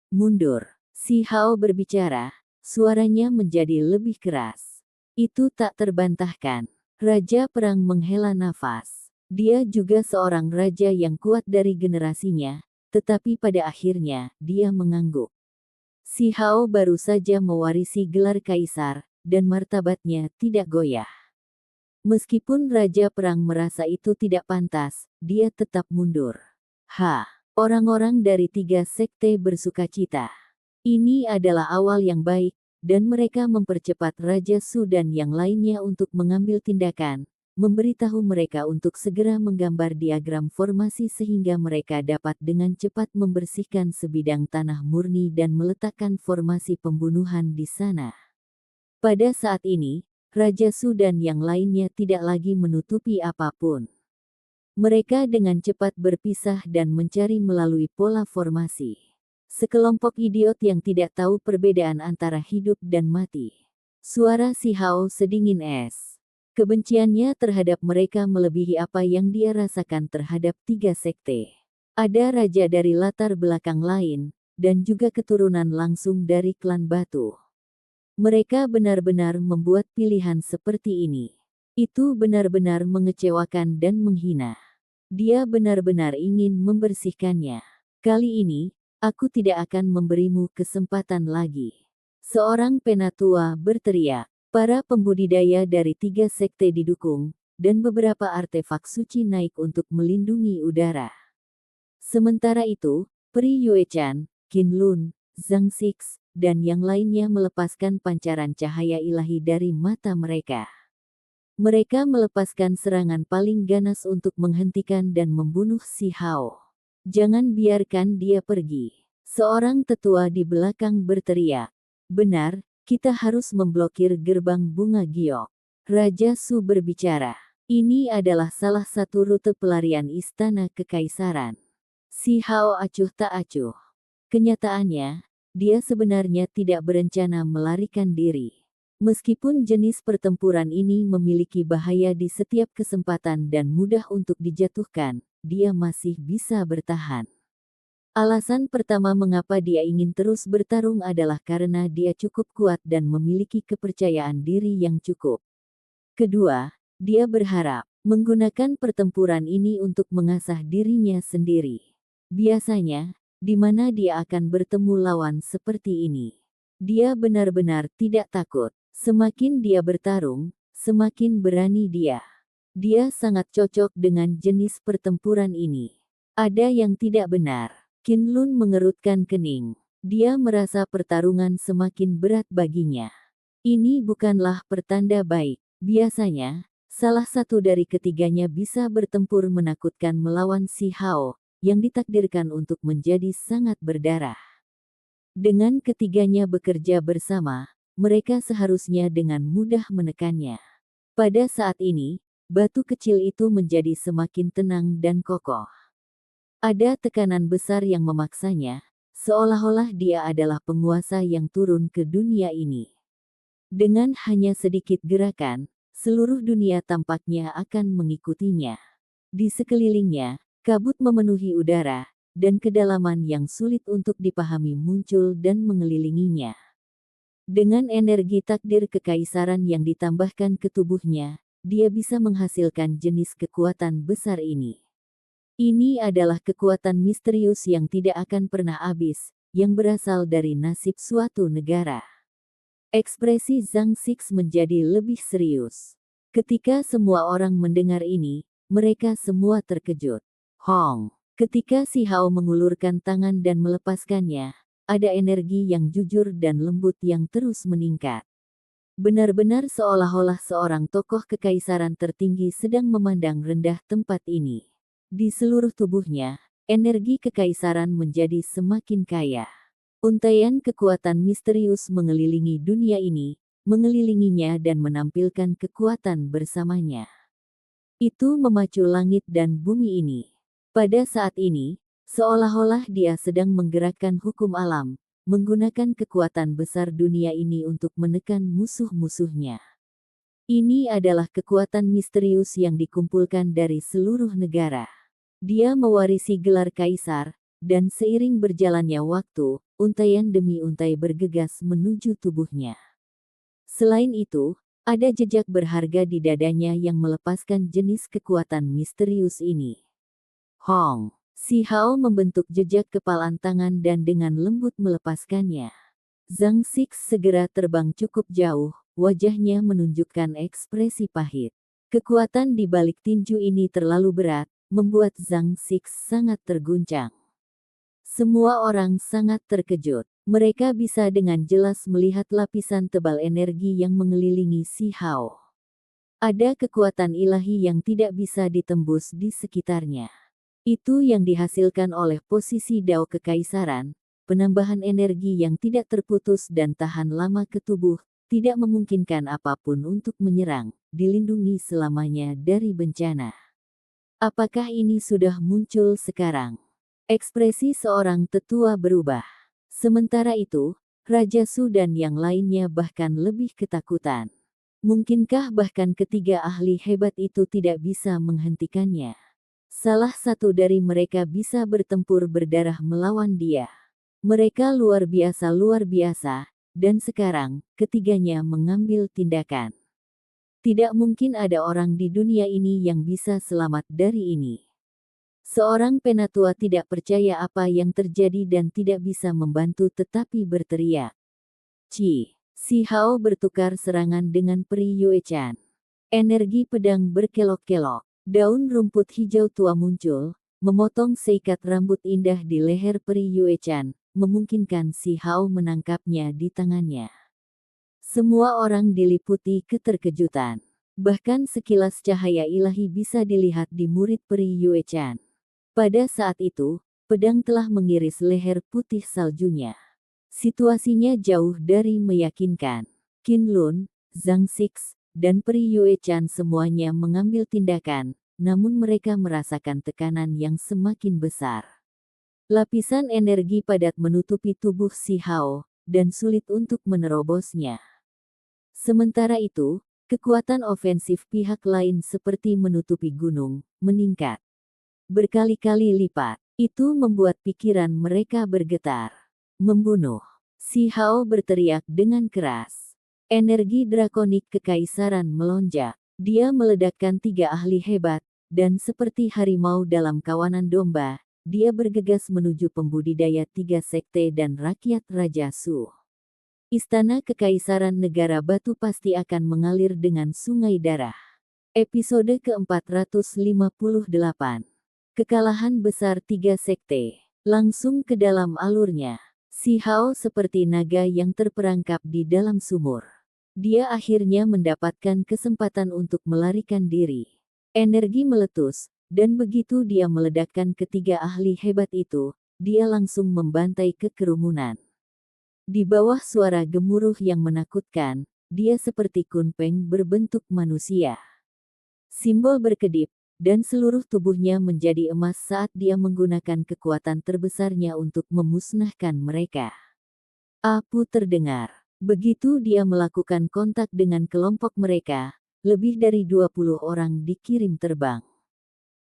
Mundur. Si Hao berbicara, suaranya menjadi lebih keras. Itu tak terbantahkan. Raja Perang menghela nafas. Dia juga seorang raja yang kuat dari generasinya, tetapi pada akhirnya, dia mengangguk. Si Hao baru saja mewarisi gelar kaisar, dan martabatnya tidak goyah. Meskipun Raja Perang merasa itu tidak pantas, dia tetap mundur. Orang-orang dari 3 sekte bersukacita. Ini adalah awal yang baik, dan mereka mempercepat Raja Su dan yang lainnya untuk mengambil tindakan, memberitahu mereka untuk segera menggambar diagram formasi sehingga mereka dapat dengan cepat membersihkan sebidang tanah murni dan meletakkan formasi pembunuhan di sana. Pada saat ini, Raja Su dan yang lainnya tidak lagi menutupi apapun. Mereka dengan cepat berpisah dan mencari melalui pola formasi. Sekelompok idiot yang tidak tahu perbedaan antara hidup dan mati. Suara si Hao sedingin es. Kebenciannya terhadap mereka melebihi apa yang dia rasakan terhadap 3 sekte. Ada raja dari latar belakang lain, dan juga keturunan langsung dari klan batu. Mereka benar-benar membuat pilihan seperti ini. Itu benar-benar mengecewakan dan menghina. Dia benar-benar ingin membersihkannya. Kali ini, aku tidak akan memberimu kesempatan lagi. Seorang penatua berteriak. Para pembudidaya dari 3 sekte didukung, dan beberapa artefak suci naik untuk melindungi udara. Sementara itu, Pri Yuechan, Qin Lun, Zhang Six, dan yang lainnya melepaskan pancaran cahaya ilahi dari mata mereka. Mereka melepaskan serangan paling ganas untuk menghentikan dan membunuh si Hao. Jangan biarkan dia pergi. Seorang tetua di belakang berteriak. Benar, kita harus memblokir gerbang bunga giok. Raja Su berbicara. Ini adalah salah satu rute pelarian istana kekaisaran. Si Hao acuh tak acuh. Kenyataannya, dia sebenarnya tidak berencana melarikan diri. Meskipun jenis pertempuran ini memiliki bahaya di setiap kesempatan dan mudah untuk dijatuhkan, dia masih bisa bertahan. Alasan pertama mengapa dia ingin terus bertarung adalah karena dia cukup kuat dan memiliki kepercayaan diri yang cukup. Kedua, dia berharap menggunakan pertempuran ini untuk mengasah dirinya sendiri. Biasanya, di mana dia akan bertemu lawan seperti ini. Dia benar-benar tidak takut. Semakin dia bertarung, semakin berani dia. Dia sangat cocok dengan jenis pertempuran ini. Ada yang tidak benar. Qin Lun mengerutkan kening. Dia merasa pertarungan semakin berat baginya. Ini bukanlah pertanda baik. Biasanya, salah satu dari ketiganya bisa bertempur menakutkan melawan si Hao, yang ditakdirkan untuk menjadi sangat berdarah. Dengan ketiganya bekerja bersama, mereka seharusnya dengan mudah menekannya. Pada saat ini, batu kecil itu menjadi semakin tenang dan kokoh. Ada tekanan besar yang memaksanya, seolah-olah dia adalah penguasa yang turun ke dunia ini. Dengan hanya sedikit gerakan, seluruh dunia tampaknya akan mengikutinya. Di sekelilingnya, kabut memenuhi udara, dan kedalaman yang sulit untuk dipahami muncul dan mengelilinginya. Dengan energi takdir kekaisaran yang ditambahkan ke tubuhnya, dia bisa menghasilkan jenis kekuatan besar ini. Ini adalah kekuatan misterius yang tidak akan pernah habis, yang berasal dari nasib suatu negara. Ekspresi Zhang Six menjadi lebih serius. Ketika semua orang mendengar ini, mereka semua terkejut. Hong! Ketika si Hao mengulurkan tangan dan melepaskannya, ada energi yang jujur dan lembut yang terus meningkat. Benar-benar seolah-olah seorang tokoh kekaisaran tertinggi sedang memandang rendah tempat ini. Di seluruh tubuhnya, energi kekaisaran menjadi semakin kaya. Untaian kekuatan misterius mengelilingi dunia ini, mengelilinginya dan menampilkan kekuatan bersamanya. Itu memacu langit dan bumi ini. Pada saat ini, seolah-olah dia sedang menggerakkan hukum alam, menggunakan kekuatan besar dunia ini untuk menekan musuh-musuhnya. Ini adalah kekuatan misterius yang dikumpulkan dari seluruh negara. Dia mewarisi gelar kaisar, dan seiring berjalannya waktu, untaian demi untai bergegas menuju tubuhnya. Selain itu, ada jejak berharga di dadanya yang melepaskan jenis kekuatan misterius ini. Hong! Si Hao membentuk jejak kepalan tangan dan dengan lembut melepaskannya. Zhang Six segera terbang cukup jauh, wajahnya menunjukkan ekspresi pahit. Kekuatan di balik tinju ini terlalu berat, membuat Zhang Six sangat terguncang. Semua orang sangat terkejut. Mereka bisa dengan jelas melihat lapisan tebal energi yang mengelilingi si Hao. Ada kekuatan ilahi yang tidak bisa ditembus di sekitarnya. Itu yang dihasilkan oleh posisi Dao Kekaisaran, penambahan energi yang tidak terputus dan tahan lama ke tubuh, tidak memungkinkan apapun untuk menyerang, dilindungi selamanya dari bencana. Apakah ini sudah muncul sekarang? Ekspresi seorang tetua berubah. Sementara itu, Raja Su dan yang lainnya bahkan lebih ketakutan. Mungkinkah bahkan ketiga ahli hebat itu tidak bisa menghentikannya? Salah satu dari mereka bisa bertempur berdarah melawan dia. Mereka luar biasa, dan sekarang, ketiganya mengambil tindakan. Tidak mungkin ada orang di dunia ini yang bisa selamat dari ini. Seorang penatua tidak percaya apa yang terjadi dan tidak bisa membantu tetapi berteriak. Si Hao bertukar serangan dengan Pri Yuechan. Energi pedang berkelok-kelok. Daun rumput hijau tua muncul, memotong seikat rambut indah di leher peri Yue Chan, memungkinkan si Hao menangkapnya di tangannya. Semua orang diliputi keterkejutan. Bahkan sekilas cahaya ilahi bisa dilihat di murid peri Yue Chan. Pada saat itu, pedang telah mengiris leher putih saljunya. Situasinya jauh dari meyakinkan. Qin Lun, Zhang Six, dan peri Yue Chan semuanya mengambil tindakan, namun mereka merasakan tekanan yang semakin besar. Lapisan energi padat menutupi tubuh si Hao, dan sulit untuk menerobosnya. Sementara itu, kekuatan ofensif pihak lain seperti menutupi gunung, meningkat berkali-kali lipat. Itu membuat pikiran mereka bergetar. Membunuh. Si Hao berteriak dengan keras. Energi drakonik kekaisaran melonjak. Dia meledakkan 3 ahli hebat, dan seperti harimau dalam kawanan domba, dia bergegas menuju pembudidaya 3 sekte dan rakyat Raja Su. Istana Kekaisaran Negara Batu pasti akan mengalir dengan sungai darah. Episode ke-458. Kekalahan besar 3 sekte. Langsung ke dalam alurnya. Si Hao seperti naga yang terperangkap di dalam sumur. Dia akhirnya mendapatkan kesempatan untuk melarikan diri. Energi meletus, dan begitu dia meledakkan ketiga ahli hebat itu, dia langsung membantai ke kerumunan. Di bawah suara gemuruh yang menakutkan, dia seperti kunpeng berbentuk manusia. Simbol berkedip, dan seluruh tubuhnya menjadi emas saat dia menggunakan kekuatan terbesarnya untuk memusnahkan mereka. Apu terdengar. Begitu dia melakukan kontak dengan kelompok mereka, lebih dari 20 orang dikirim terbang.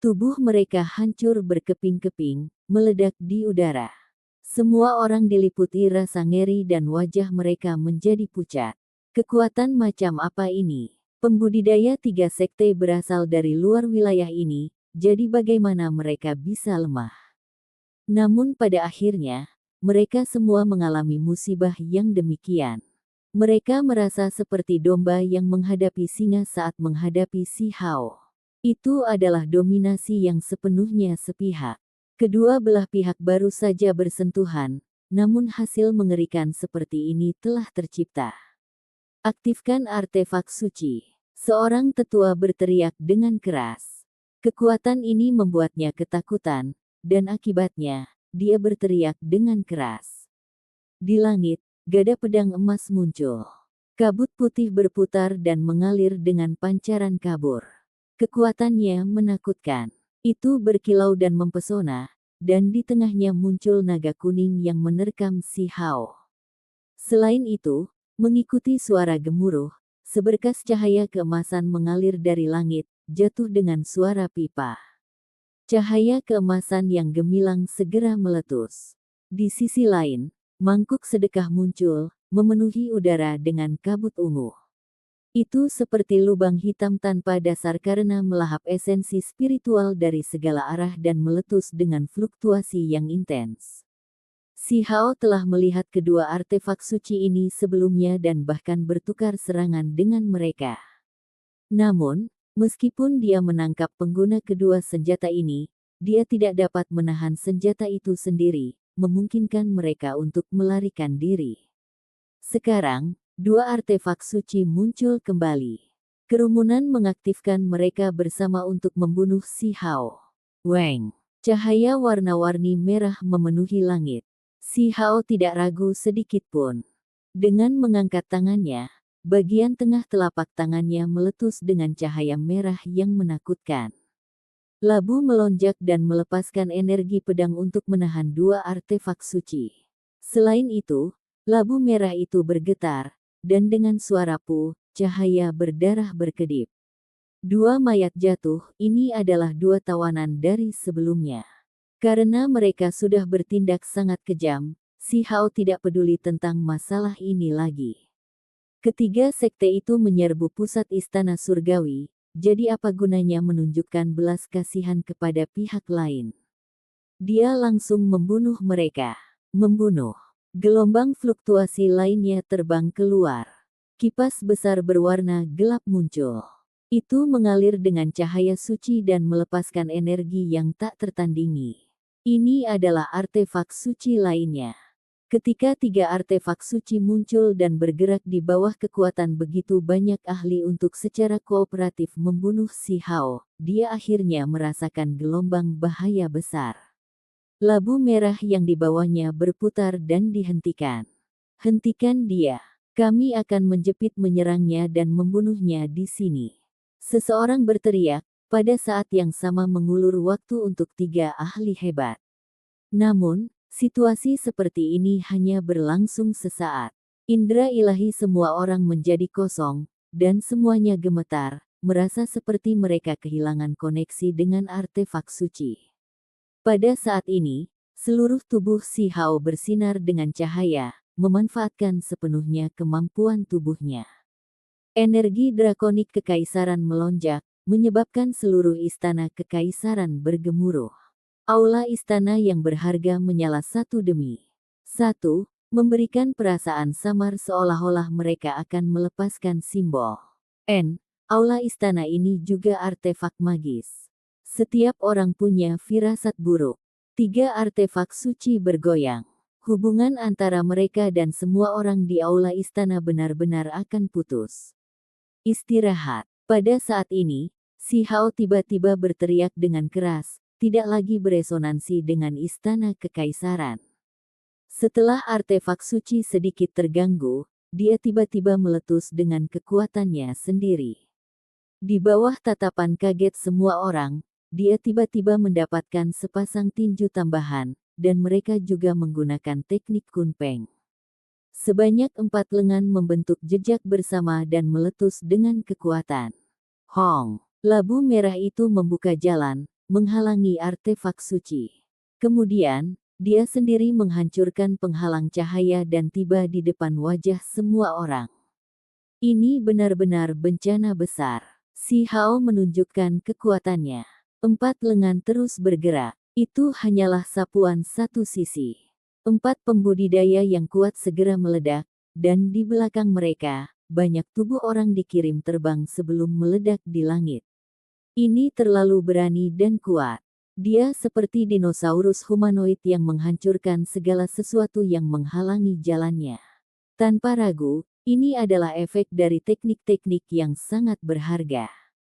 Tubuh mereka hancur berkeping-keping, meledak di udara. Semua orang diliputi rasa ngeri dan wajah mereka menjadi pucat. Kekuatan macam apa ini? Pembudidaya 3 sekte berasal dari luar wilayah ini, jadi bagaimana mereka bisa lemah? Namun pada akhirnya, mereka semua mengalami musibah yang demikian. Mereka merasa seperti domba yang menghadapi singa saat menghadapi si Hao. Itu adalah dominasi yang sepenuhnya sepihak. Kedua belah pihak baru saja bersentuhan, namun hasil mengerikan seperti ini telah tercipta. Aktifkan artefak suci. Seorang tetua berteriak dengan keras. Kekuatan ini membuatnya ketakutan, dan akibatnya, dia berteriak dengan keras. Di langit, gada pedang emas muncul. Kabut putih berputar dan mengalir dengan pancaran kabur. Kekuatannya menakutkan. Itu berkilau dan mempesona, dan di tengahnya muncul naga kuning yang menerkam si Hao. Selain itu, mengikuti suara gemuruh, seberkas cahaya keemasan mengalir dari langit, jatuh dengan suara pipa. Cahaya keemasan yang gemilang segera meletus. Di sisi lain, mangkuk sedekah muncul, memenuhi udara dengan kabut ungu. Itu seperti lubang hitam tanpa dasar karena melahap esensi spiritual dari segala arah dan meletus dengan fluktuasi yang intens. Si Hao telah melihat kedua artefak suci ini sebelumnya dan bahkan bertukar serangan dengan mereka. Namun, meskipun dia menangkap pengguna kedua senjata ini, dia tidak dapat menahan senjata itu sendiri, memungkinkan mereka untuk melarikan diri. Sekarang, dua artefak suci muncul kembali. Kerumunan mengaktifkan mereka bersama untuk membunuh si Hao. Weng! Cahaya warna-warni merah memenuhi langit. Si Hao tidak ragu sedikit pun. Dengan mengangkat tangannya, bagian tengah telapak tangannya meletus dengan cahaya merah yang menakutkan. Labu melonjak dan melepaskan energi pedang untuk menahan dua artefak suci. Selain itu, labu merah itu bergetar, dan dengan suara puh, cahaya berdarah berkedip. Dua mayat jatuh, ini adalah dua tawanan dari sebelumnya. Karena mereka sudah bertindak sangat kejam, si Hao tidak peduli tentang masalah ini lagi. Ketiga sekte itu menyerbu pusat istana surgawi, jadi apa gunanya menunjukkan belas kasihan kepada pihak lain? Dia langsung membunuh mereka. Membunuh. Gelombang fluktuasi lainnya terbang keluar. Kipas besar berwarna gelap muncul. Itu mengalir dengan cahaya suci dan melepaskan energi yang tak tertandingi. Ini adalah artefak suci lainnya. Ketika tiga artefak suci muncul dan bergerak di bawah kekuatan begitu banyak ahli untuk secara kooperatif membunuh si Hao, dia akhirnya merasakan gelombang bahaya besar. Labu merah yang dibawanya berputar dan dihentikan. Hentikan dia. Kami akan menjepit menyerangnya dan membunuhnya di sini. Seseorang berteriak, pada saat yang sama mengulur waktu untuk tiga ahli hebat. Namun, situasi seperti ini hanya berlangsung sesaat. Indra ilahi semua orang menjadi kosong, dan semuanya gemetar, merasa seperti mereka kehilangan koneksi dengan artefak suci. Pada saat ini, seluruh tubuh si Hao bersinar dengan cahaya, memanfaatkan sepenuhnya kemampuan tubuhnya. Energi drakonik kekaisaran melonjak, menyebabkan seluruh istana kekaisaran bergemuruh. Aula istana yang berharga menyala satu demi satu, memberikan perasaan samar seolah-olah mereka akan melepaskan simbol. Aula istana ini juga artefak magis. Setiap orang punya firasat buruk. Tiga artefak suci bergoyang. Hubungan antara mereka dan semua orang di aula istana benar-benar akan putus. Istirahat. Pada saat ini, si Hao tiba-tiba berteriak dengan keras, tidak lagi beresonansi dengan istana kekaisaran. Setelah artefak suci sedikit terganggu, dia tiba-tiba meletus dengan kekuatannya sendiri. Di bawah tatapan kaget semua orang, dia tiba-tiba mendapatkan sepasang tinju tambahan, dan mereka juga menggunakan teknik kunpeng. Sebanyak 4 lengan membentuk jejak bersama dan meletus dengan kekuatan. Hong! Labu merah itu membuka jalan, menghalangi artefak suci. Kemudian, dia sendiri menghancurkan penghalang cahaya dan tiba di depan wajah semua orang. Ini benar-benar bencana besar. Si Hao menunjukkan kekuatannya. 4 lengan terus bergerak. Itu hanyalah sapuan satu sisi. 4 pembudidaya yang kuat segera meledak, dan di belakang mereka, banyak tubuh orang dikirim terbang sebelum meledak di langit. Ini terlalu berani dan kuat. Dia seperti dinosaurus humanoid yang menghancurkan segala sesuatu yang menghalangi jalannya. Tanpa ragu, ini adalah efek dari teknik-teknik yang sangat berharga.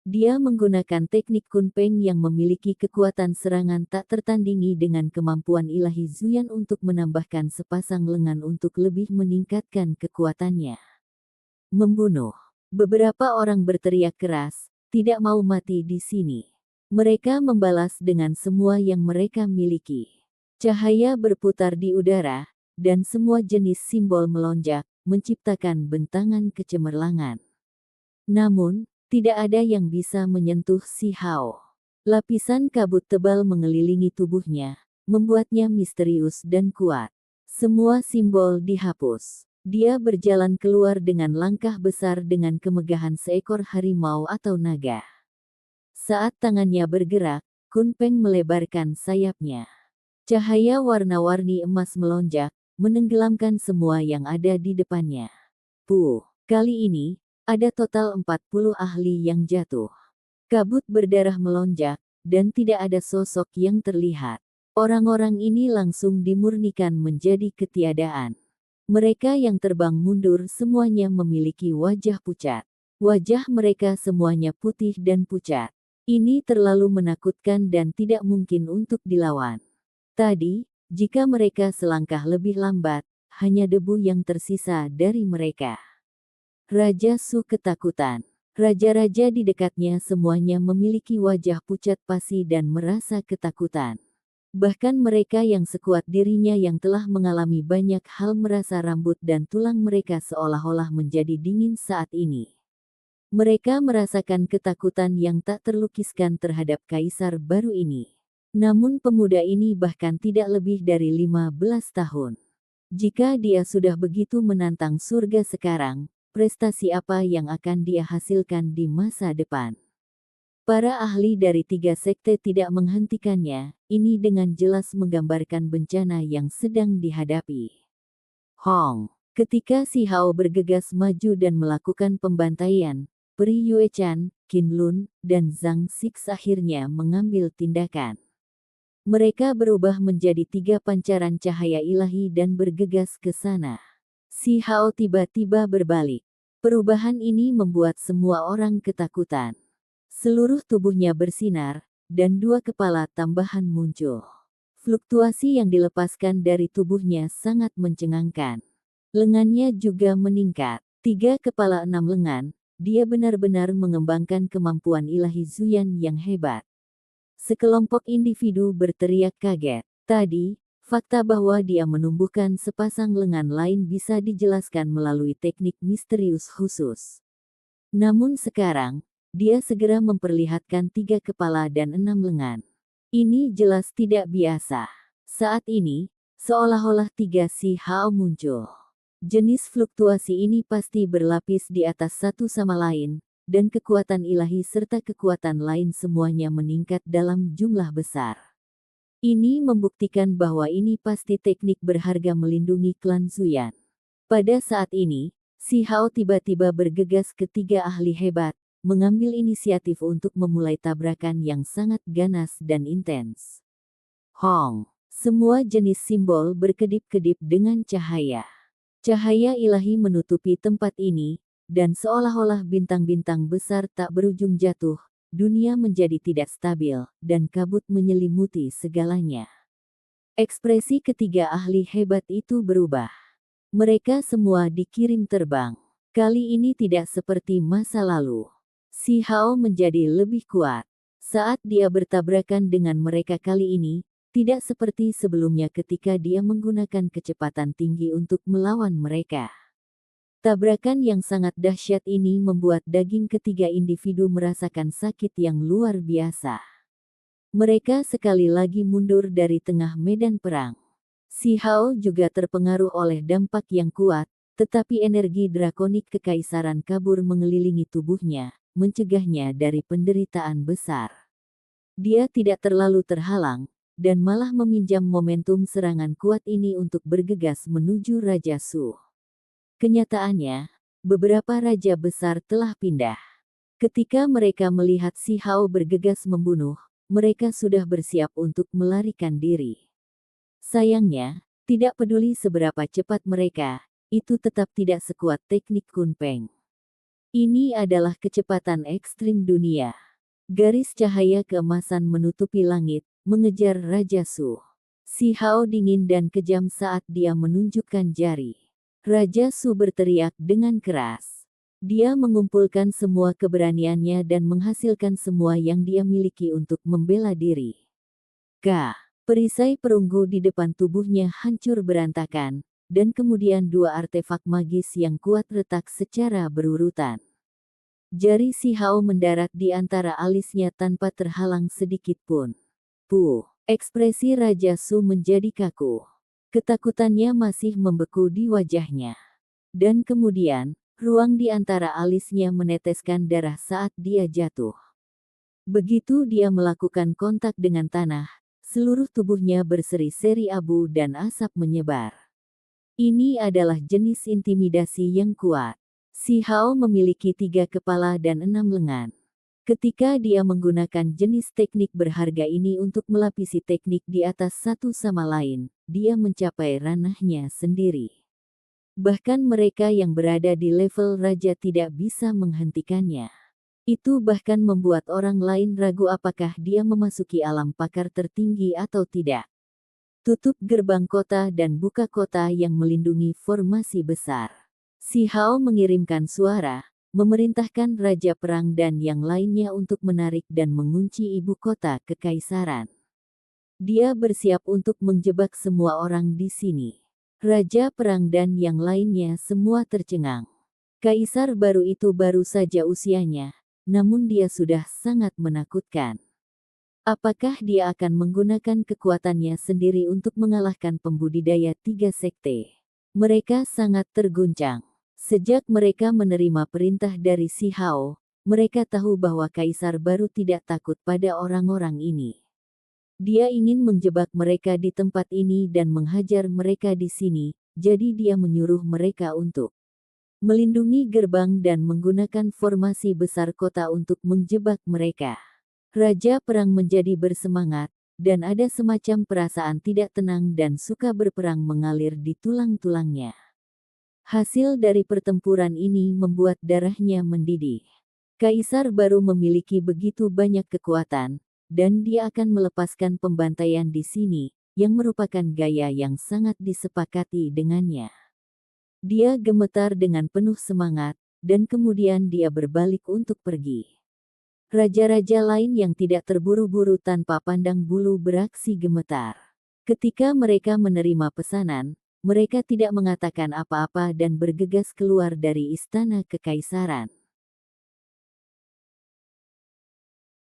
Dia menggunakan teknik kunpeng yang memiliki kekuatan serangan tak tertandingi dengan kemampuan ilahi Zuyan untuk menambahkan sepasang lengan untuk lebih meningkatkan kekuatannya. Membunuh. Beberapa orang berteriak keras, tidak mau mati di sini. Mereka membalas dengan semua yang mereka miliki. Cahaya berputar di udara, dan semua jenis simbol melonjak, menciptakan bentangan kecemerlangan. Namun, tidak ada yang bisa menyentuh si Hao. Lapisan kabut tebal mengelilingi tubuhnya, membuatnya misterius dan kuat. Semua simbol dihapus. Dia berjalan keluar dengan langkah besar dengan kemegahan seekor harimau atau naga. Saat tangannya bergerak, kunpeng melebarkan sayapnya. Cahaya warna-warni emas melonjak, menenggelamkan semua yang ada di depannya. Kali ini, ada total 40 ahli yang jatuh. Kabut berdarah melonjak, dan tidak ada sosok yang terlihat. Orang-orang ini langsung dimurnikan menjadi ketiadaan. Mereka yang terbang mundur semuanya memiliki wajah pucat. Wajah mereka semuanya putih dan pucat. Ini terlalu menakutkan dan tidak mungkin untuk dilawan. Tadi, jika mereka selangkah lebih lambat, hanya debu yang tersisa dari mereka. Raja Su ketakutan. Raja-raja di dekatnya semuanya memiliki wajah pucat pasi dan merasa ketakutan. Bahkan mereka yang sekuat dirinya yang telah mengalami banyak hal merasa rambut dan tulang mereka seolah-olah menjadi dingin saat ini. Mereka merasakan ketakutan yang tak terlukiskan terhadap kaisar baru ini. Namun pemuda ini bahkan tidak lebih dari 15 tahun. Jika dia sudah begitu menantang surga sekarang, prestasi apa yang akan dia hasilkan di masa depan? Para ahli dari 3 sekte tidak menghentikannya, ini dengan jelas menggambarkan bencana yang sedang dihadapi. Hong! Ketika si Hao bergegas maju dan melakukan pembantaian, Peri Yue Chan, Qin Lun dan Zhang Six akhirnya mengambil tindakan. Mereka berubah menjadi 3 pancaran cahaya ilahi dan bergegas ke sana. Si Hao tiba-tiba berbalik. Perubahan ini membuat semua orang ketakutan. Seluruh tubuhnya bersinar, dan 2 kepala tambahan muncul. Fluktuasi yang dilepaskan dari tubuhnya sangat mencengangkan. Lengannya juga meningkat. 3 kepala 6 lengan, dia benar-benar mengembangkan kemampuan ilahi Zuyan yang hebat. Sekelompok individu berteriak kaget. Tadi, fakta bahwa dia menumbuhkan sepasang lengan lain bisa dijelaskan melalui teknik misterius khusus. Namun sekarang, dia segera memperlihatkan 3 kepala dan 6 lengan. Ini jelas tidak biasa. Saat ini, seolah-olah 3 si Hao muncul. Jenis fluktuasi ini pasti berlapis di atas satu sama lain, dan kekuatan ilahi serta kekuatan lain semuanya meningkat dalam jumlah besar. Ini membuktikan bahwa ini pasti teknik berharga melindungi klan Zuyan. Pada saat ini, si Hao tiba-tiba bergegas ke 3 ahli hebat, mengambil inisiatif untuk memulai tabrakan yang sangat ganas dan intens. Hong! Semua jenis simbol berkedip-kedip dengan cahaya. Cahaya ilahi menutupi tempat ini, dan seolah-olah bintang-bintang besar tak berujung jatuh, dunia menjadi tidak stabil, dan kabut menyelimuti segalanya. Ekspresi ketiga ahli hebat itu berubah. Mereka semua dikirim terbang. Kali ini tidak seperti masa lalu. Si Hao menjadi lebih kuat. Saat dia bertabrakan dengan mereka kali ini, tidak seperti sebelumnya ketika dia menggunakan kecepatan tinggi untuk melawan mereka. Tabrakan yang sangat dahsyat ini membuat daging ketiga individu merasakan sakit yang luar biasa. Mereka sekali lagi mundur dari tengah medan perang. Si Hao juga terpengaruh oleh dampak yang kuat, tetapi energi drakonik kekaisaran kabur mengelilingi tubuhnya, mencegahnya dari penderitaan besar. Dia tidak terlalu terhalang, dan malah meminjam momentum serangan kuat ini untuk bergegas menuju Raja Su. Kenyataannya, beberapa raja besar telah pindah. Ketika mereka melihat si Hao bergegas membunuh, mereka sudah bersiap untuk melarikan diri. Sayangnya, tidak peduli seberapa cepat mereka, itu tetap tidak sekuat teknik Kun Peng. Ini adalah kecepatan ekstrim dunia. Garis cahaya keemasan menutupi langit, mengejar Raja Su. Si Hao dingin dan kejam saat dia menunjukkan jari. Raja Su berteriak dengan keras. Dia mengumpulkan semua keberaniannya dan menghasilkan semua yang dia miliki untuk membela diri. Perisai perunggu di depan tubuhnya hancur berantakan, dan kemudian 2 artefak magis yang kuat retak secara berurutan. Jari si Hao mendarat di antara alisnya tanpa terhalang sedikit pun. Ekspresi Raja Su menjadi kaku. Ketakutannya masih membeku di wajahnya. Dan kemudian, ruang di antara alisnya meneteskan darah saat dia jatuh. Begitu dia melakukan kontak dengan tanah, seluruh tubuhnya berseri-seri abu dan asap menyebar. Ini adalah jenis intimidasi yang kuat. Si Hao memiliki 3 kepala dan 6 lengan. Ketika dia menggunakan jenis teknik berharga ini untuk melapisi teknik di atas satu sama lain, dia mencapai ranahnya sendiri. Bahkan mereka yang berada di level raja tidak bisa menghentikannya. Itu bahkan membuat orang lain ragu apakah dia memasuki alam pakar tertinggi atau tidak. Tutup gerbang kota dan buka kota yang melindungi formasi besar. Si Hao mengirimkan suara, memerintahkan Raja Perang dan yang lainnya untuk menarik dan mengunci ibu kota kekaisaran. Dia bersiap untuk menjebak semua orang di sini. Raja Perang dan yang lainnya semua tercengang. Kaisar baru itu baru saja usianya, namun dia sudah sangat menakutkan. Apakah dia akan menggunakan kekuatannya sendiri untuk mengalahkan pembudidaya 3 sekte? Mereka sangat terguncang. Sejak mereka menerima perintah dari si Hao, mereka tahu bahwa Kaisar baru tidak takut pada orang-orang ini. Dia ingin menjebak mereka di tempat ini dan menghajar mereka di sini, jadi dia menyuruh mereka untuk melindungi gerbang dan menggunakan formasi besar kota untuk menjebak mereka. Raja perang menjadi bersemangat, dan ada semacam perasaan tidak tenang dan suka berperang mengalir di tulang-tulangnya. Hasil dari pertempuran ini membuat darahnya mendidih. Kaisar baru memiliki begitu banyak kekuatan, dan dia akan melepaskan pembantaian di sini, yang merupakan gaya yang sangat disepakati dengannya. Dia gemetar dengan penuh semangat, dan kemudian dia berbalik untuk pergi. Raja-raja lain yang tidak terburu-buru tanpa pandang bulu beraksi gemetar. Ketika mereka menerima pesanan, mereka tidak mengatakan apa-apa dan bergegas keluar dari istana kekaisaran.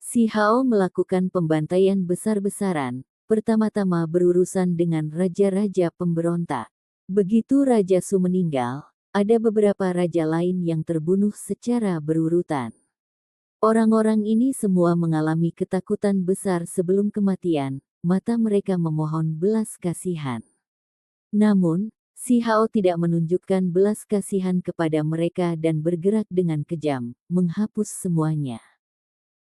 Si Hao melakukan pembantaian besar-besaran, pertama-tama berurusan dengan raja-raja pemberontak. Begitu Raja Su meninggal, ada beberapa raja lain yang terbunuh secara berurutan. Orang-orang ini semua mengalami ketakutan besar sebelum kematian, mata mereka memohon belas kasihan. Namun, si Hao tidak menunjukkan belas kasihan kepada mereka dan bergerak dengan kejam, menghapus semuanya.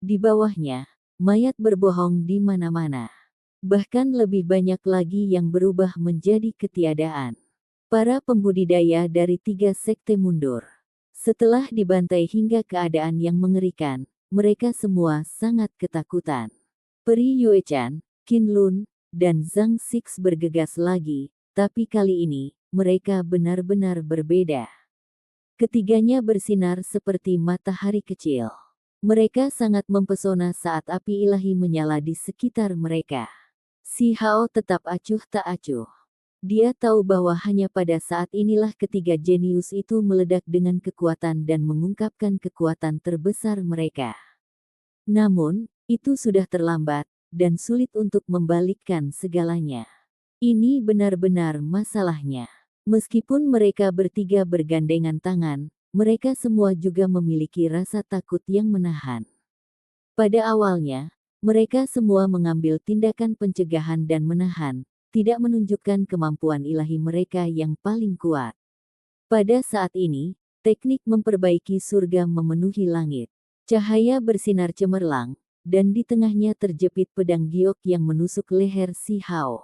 Di bawahnya, mayat berbohong di mana-mana. Bahkan lebih banyak lagi yang berubah menjadi ketiadaan. Para pembudidaya dari 3 sekte mundur. Setelah dibantai hingga keadaan yang mengerikan, mereka semua sangat ketakutan. Peri Yuechan, Qin Lun, dan Zhang Six bergegas lagi, tapi kali ini, mereka benar-benar berbeda. Ketiganya bersinar seperti matahari kecil. Mereka sangat mempesona saat api ilahi menyala di sekitar mereka. Si Hao tetap acuh tak acuh. Dia tahu bahwa hanya pada saat inilah ketiga jenius itu meledak dengan kekuatan dan mengungkapkan kekuatan terbesar mereka. Namun, itu sudah terlambat, dan sulit untuk membalikkan segalanya. Ini benar-benar masalahnya. Meskipun mereka bertiga bergandengan tangan, mereka semua juga memiliki rasa takut yang menahan. Pada awalnya, mereka semua mengambil tindakan pencegahan dan menahan, tidak menunjukkan kemampuan ilahi mereka yang paling kuat. Pada saat ini, teknik memperbaiki surga memenuhi langit. Cahaya bersinar cemerlang, dan di tengahnya terjepit pedang giok yang menusuk leher si Hao.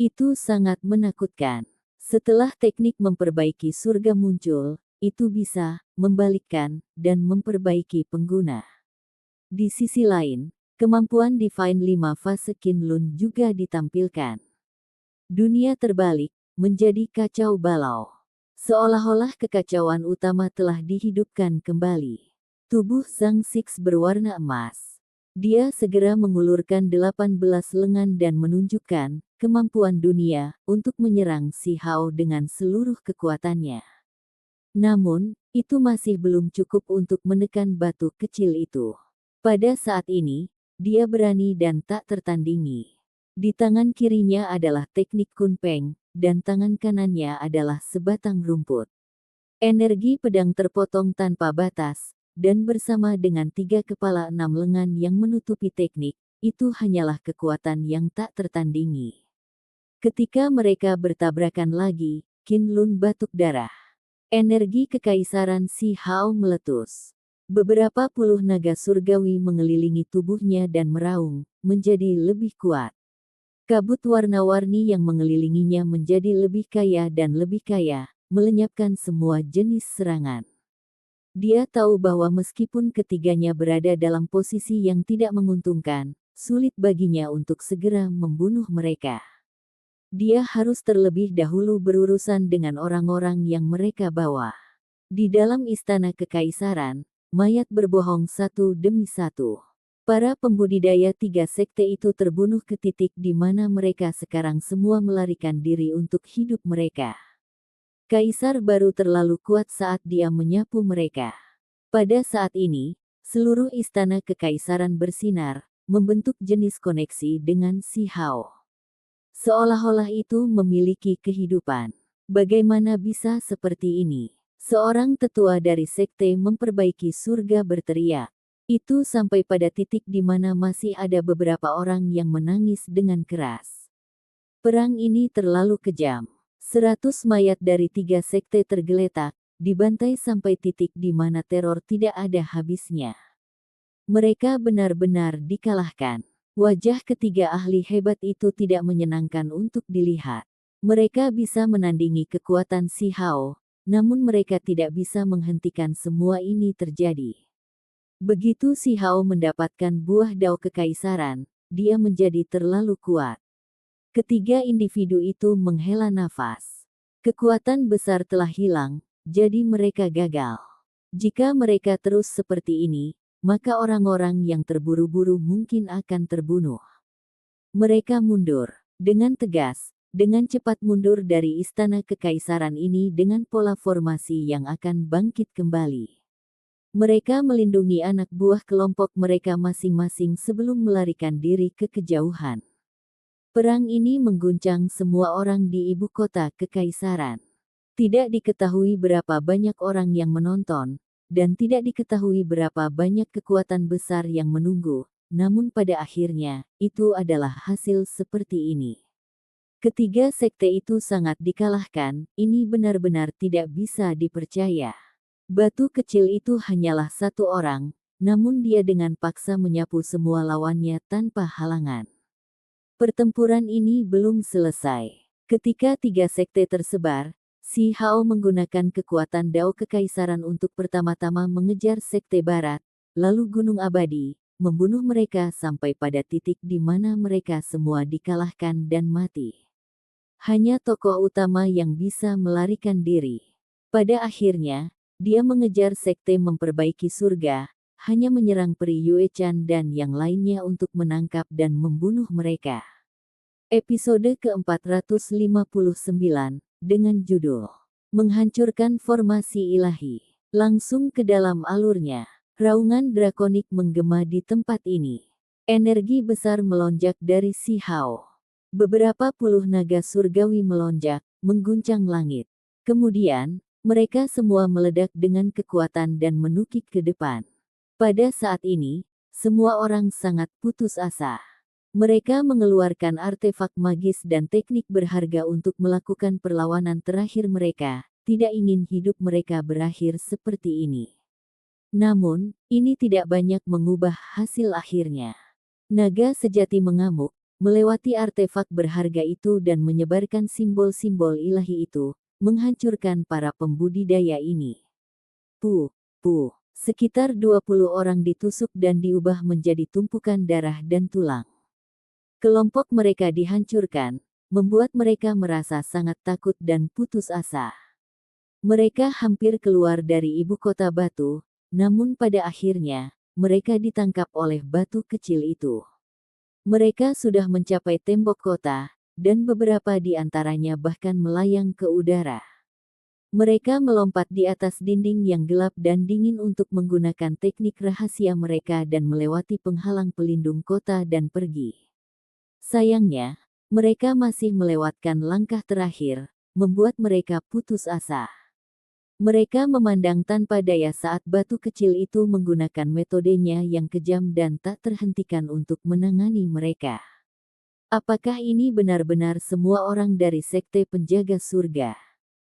Itu sangat menakutkan. Setelah teknik memperbaiki surga muncul, itu bisa membalikkan dan memperbaiki pengguna. Di sisi lain, kemampuan Divine 5 fase Qin Lun juga ditampilkan. Dunia terbalik, menjadi kacau balau. Seolah-olah kekacauan utama telah dihidupkan kembali. Tubuh Zhang Six berwarna emas. Dia segera mengulurkan 18 lengan dan menunjukkan kemampuan dunia untuk menyerang si Hao dengan seluruh kekuatannya. Namun, itu masih belum cukup untuk menekan batu kecil itu. Pada saat ini, dia berani dan tak tertandingi. Di tangan kirinya adalah teknik Kunpeng, dan tangan kanannya adalah sebatang rumput. Energi pedang terpotong tanpa batas, dan bersama dengan 3 kepala 6 lengan yang menutupi teknik, itu hanyalah kekuatan yang tak tertandingi. Ketika mereka bertabrakan lagi, Qin Lun batuk darah. Energi kekaisaran si Hao meletus. Beberapa puluh naga surgawi mengelilingi tubuhnya dan meraung, menjadi lebih kuat. Kabut warna-warni yang mengelilinginya menjadi lebih kaya dan lebih kaya, melenyapkan semua jenis serangan. Dia tahu bahwa meskipun ketiganya berada dalam posisi yang tidak menguntungkan, sulit baginya untuk segera membunuh mereka. Dia harus terlebih dahulu berurusan dengan orang-orang yang mereka bawa. Di dalam istana kekaisaran, mayat berbohong satu demi satu. Para pembudidaya 3 sekte itu terbunuh ke titik di mana mereka sekarang semua melarikan diri untuk hidup mereka. Kaisar baru terlalu kuat saat dia menyapu mereka. Pada saat ini, seluruh istana kekaisaran bersinar, membentuk jenis koneksi dengan si Hao. Seolah-olah itu memiliki kehidupan. Bagaimana bisa seperti ini? Seorang tetua dari sekte memperbaiki surga berteriak. Itu sampai pada titik di mana masih ada beberapa orang yang menangis dengan keras. Perang ini terlalu kejam. 100 mayat dari 3 sekte tergeletak, dibantai sampai titik di mana teror tidak ada habisnya. Mereka benar-benar dikalahkan. Wajah ketiga ahli hebat itu tidak menyenangkan untuk dilihat. Mereka bisa menandingi kekuatan Si Hao, namun mereka tidak bisa menghentikan semua ini terjadi. Begitu Si Hao mendapatkan buah dao kekaisaran, dia menjadi terlalu kuat. Ketiga individu itu menghela nafas. Kekuatan besar telah hilang, jadi mereka gagal. Jika mereka terus seperti ini, maka orang-orang yang terburu-buru mungkin akan terbunuh. Mereka mundur dengan tegas, dengan cepat mundur dari istana kekaisaran ini dengan pola formasi yang akan bangkit kembali. Mereka melindungi anak buah kelompok mereka masing-masing sebelum melarikan diri ke kejauhan. Perang ini mengguncang semua orang di ibu kota kekaisaran. Tidak diketahui berapa banyak orang yang menonton, dan tidak diketahui berapa banyak kekuatan besar yang menunggu, namun pada akhirnya, itu adalah hasil seperti ini. Ketiga sekte itu sangat dikalahkan, ini benar-benar tidak bisa dipercaya. Batu kecil itu hanyalah satu orang, namun dia dengan paksa menyapu semua lawannya tanpa halangan. Pertempuran ini belum selesai. Ketika tiga sekte tersebar, Si Hao menggunakan kekuatan Dao Kekaisaran untuk pertama-tama mengejar sekte barat, lalu Gunung Abadi, membunuh mereka sampai pada titik di mana mereka semua dikalahkan dan mati. Hanya tokoh utama yang bisa melarikan diri. Pada akhirnya, dia mengejar sekte memperbaiki surga, hanya menyerang peri Yue Chan dan yang lainnya untuk menangkap dan membunuh mereka. Episode ke-459, dengan judul Menghancurkan Formasi Ilahi. Langsung ke dalam alurnya, raungan drakonik menggema di tempat ini. Energi besar melonjak dari Si Hao. Beberapa puluh naga surgawi melonjak, mengguncang langit. Kemudian, mereka semua meledak dengan kekuatan dan menukik ke depan. Pada saat ini, semua orang sangat putus asa. Mereka mengeluarkan artefak magis dan teknik berharga untuk melakukan perlawanan terakhir mereka, tidak ingin hidup mereka berakhir seperti ini. Namun, ini tidak banyak mengubah hasil akhirnya. Naga sejati mengamuk, melewati artefak berharga itu dan menyebarkan simbol-simbol ilahi itu, menghancurkan para pembudidaya ini. Sekitar 20 orang ditusuk dan diubah menjadi tumpukan darah dan tulang. Kelompok mereka dihancurkan, membuat mereka merasa sangat takut dan putus asa. Mereka hampir keluar dari ibu kota batu, namun pada akhirnya, mereka ditangkap oleh batu kecil itu. Mereka sudah mencapai tembok kota, dan beberapa di antaranya bahkan melayang ke udara. Mereka melompat di atas dinding yang gelap dan dingin untuk menggunakan teknik rahasia mereka dan melewati penghalang pelindung kota dan pergi. Sayangnya, mereka masih melewatkan langkah terakhir, membuat mereka putus asa. Mereka memandang tanpa daya saat batu kecil itu menggunakan metodenya yang kejam dan tak terhentikan untuk menangani mereka. Apakah ini benar-benar semua orang dari sekte penjaga surga?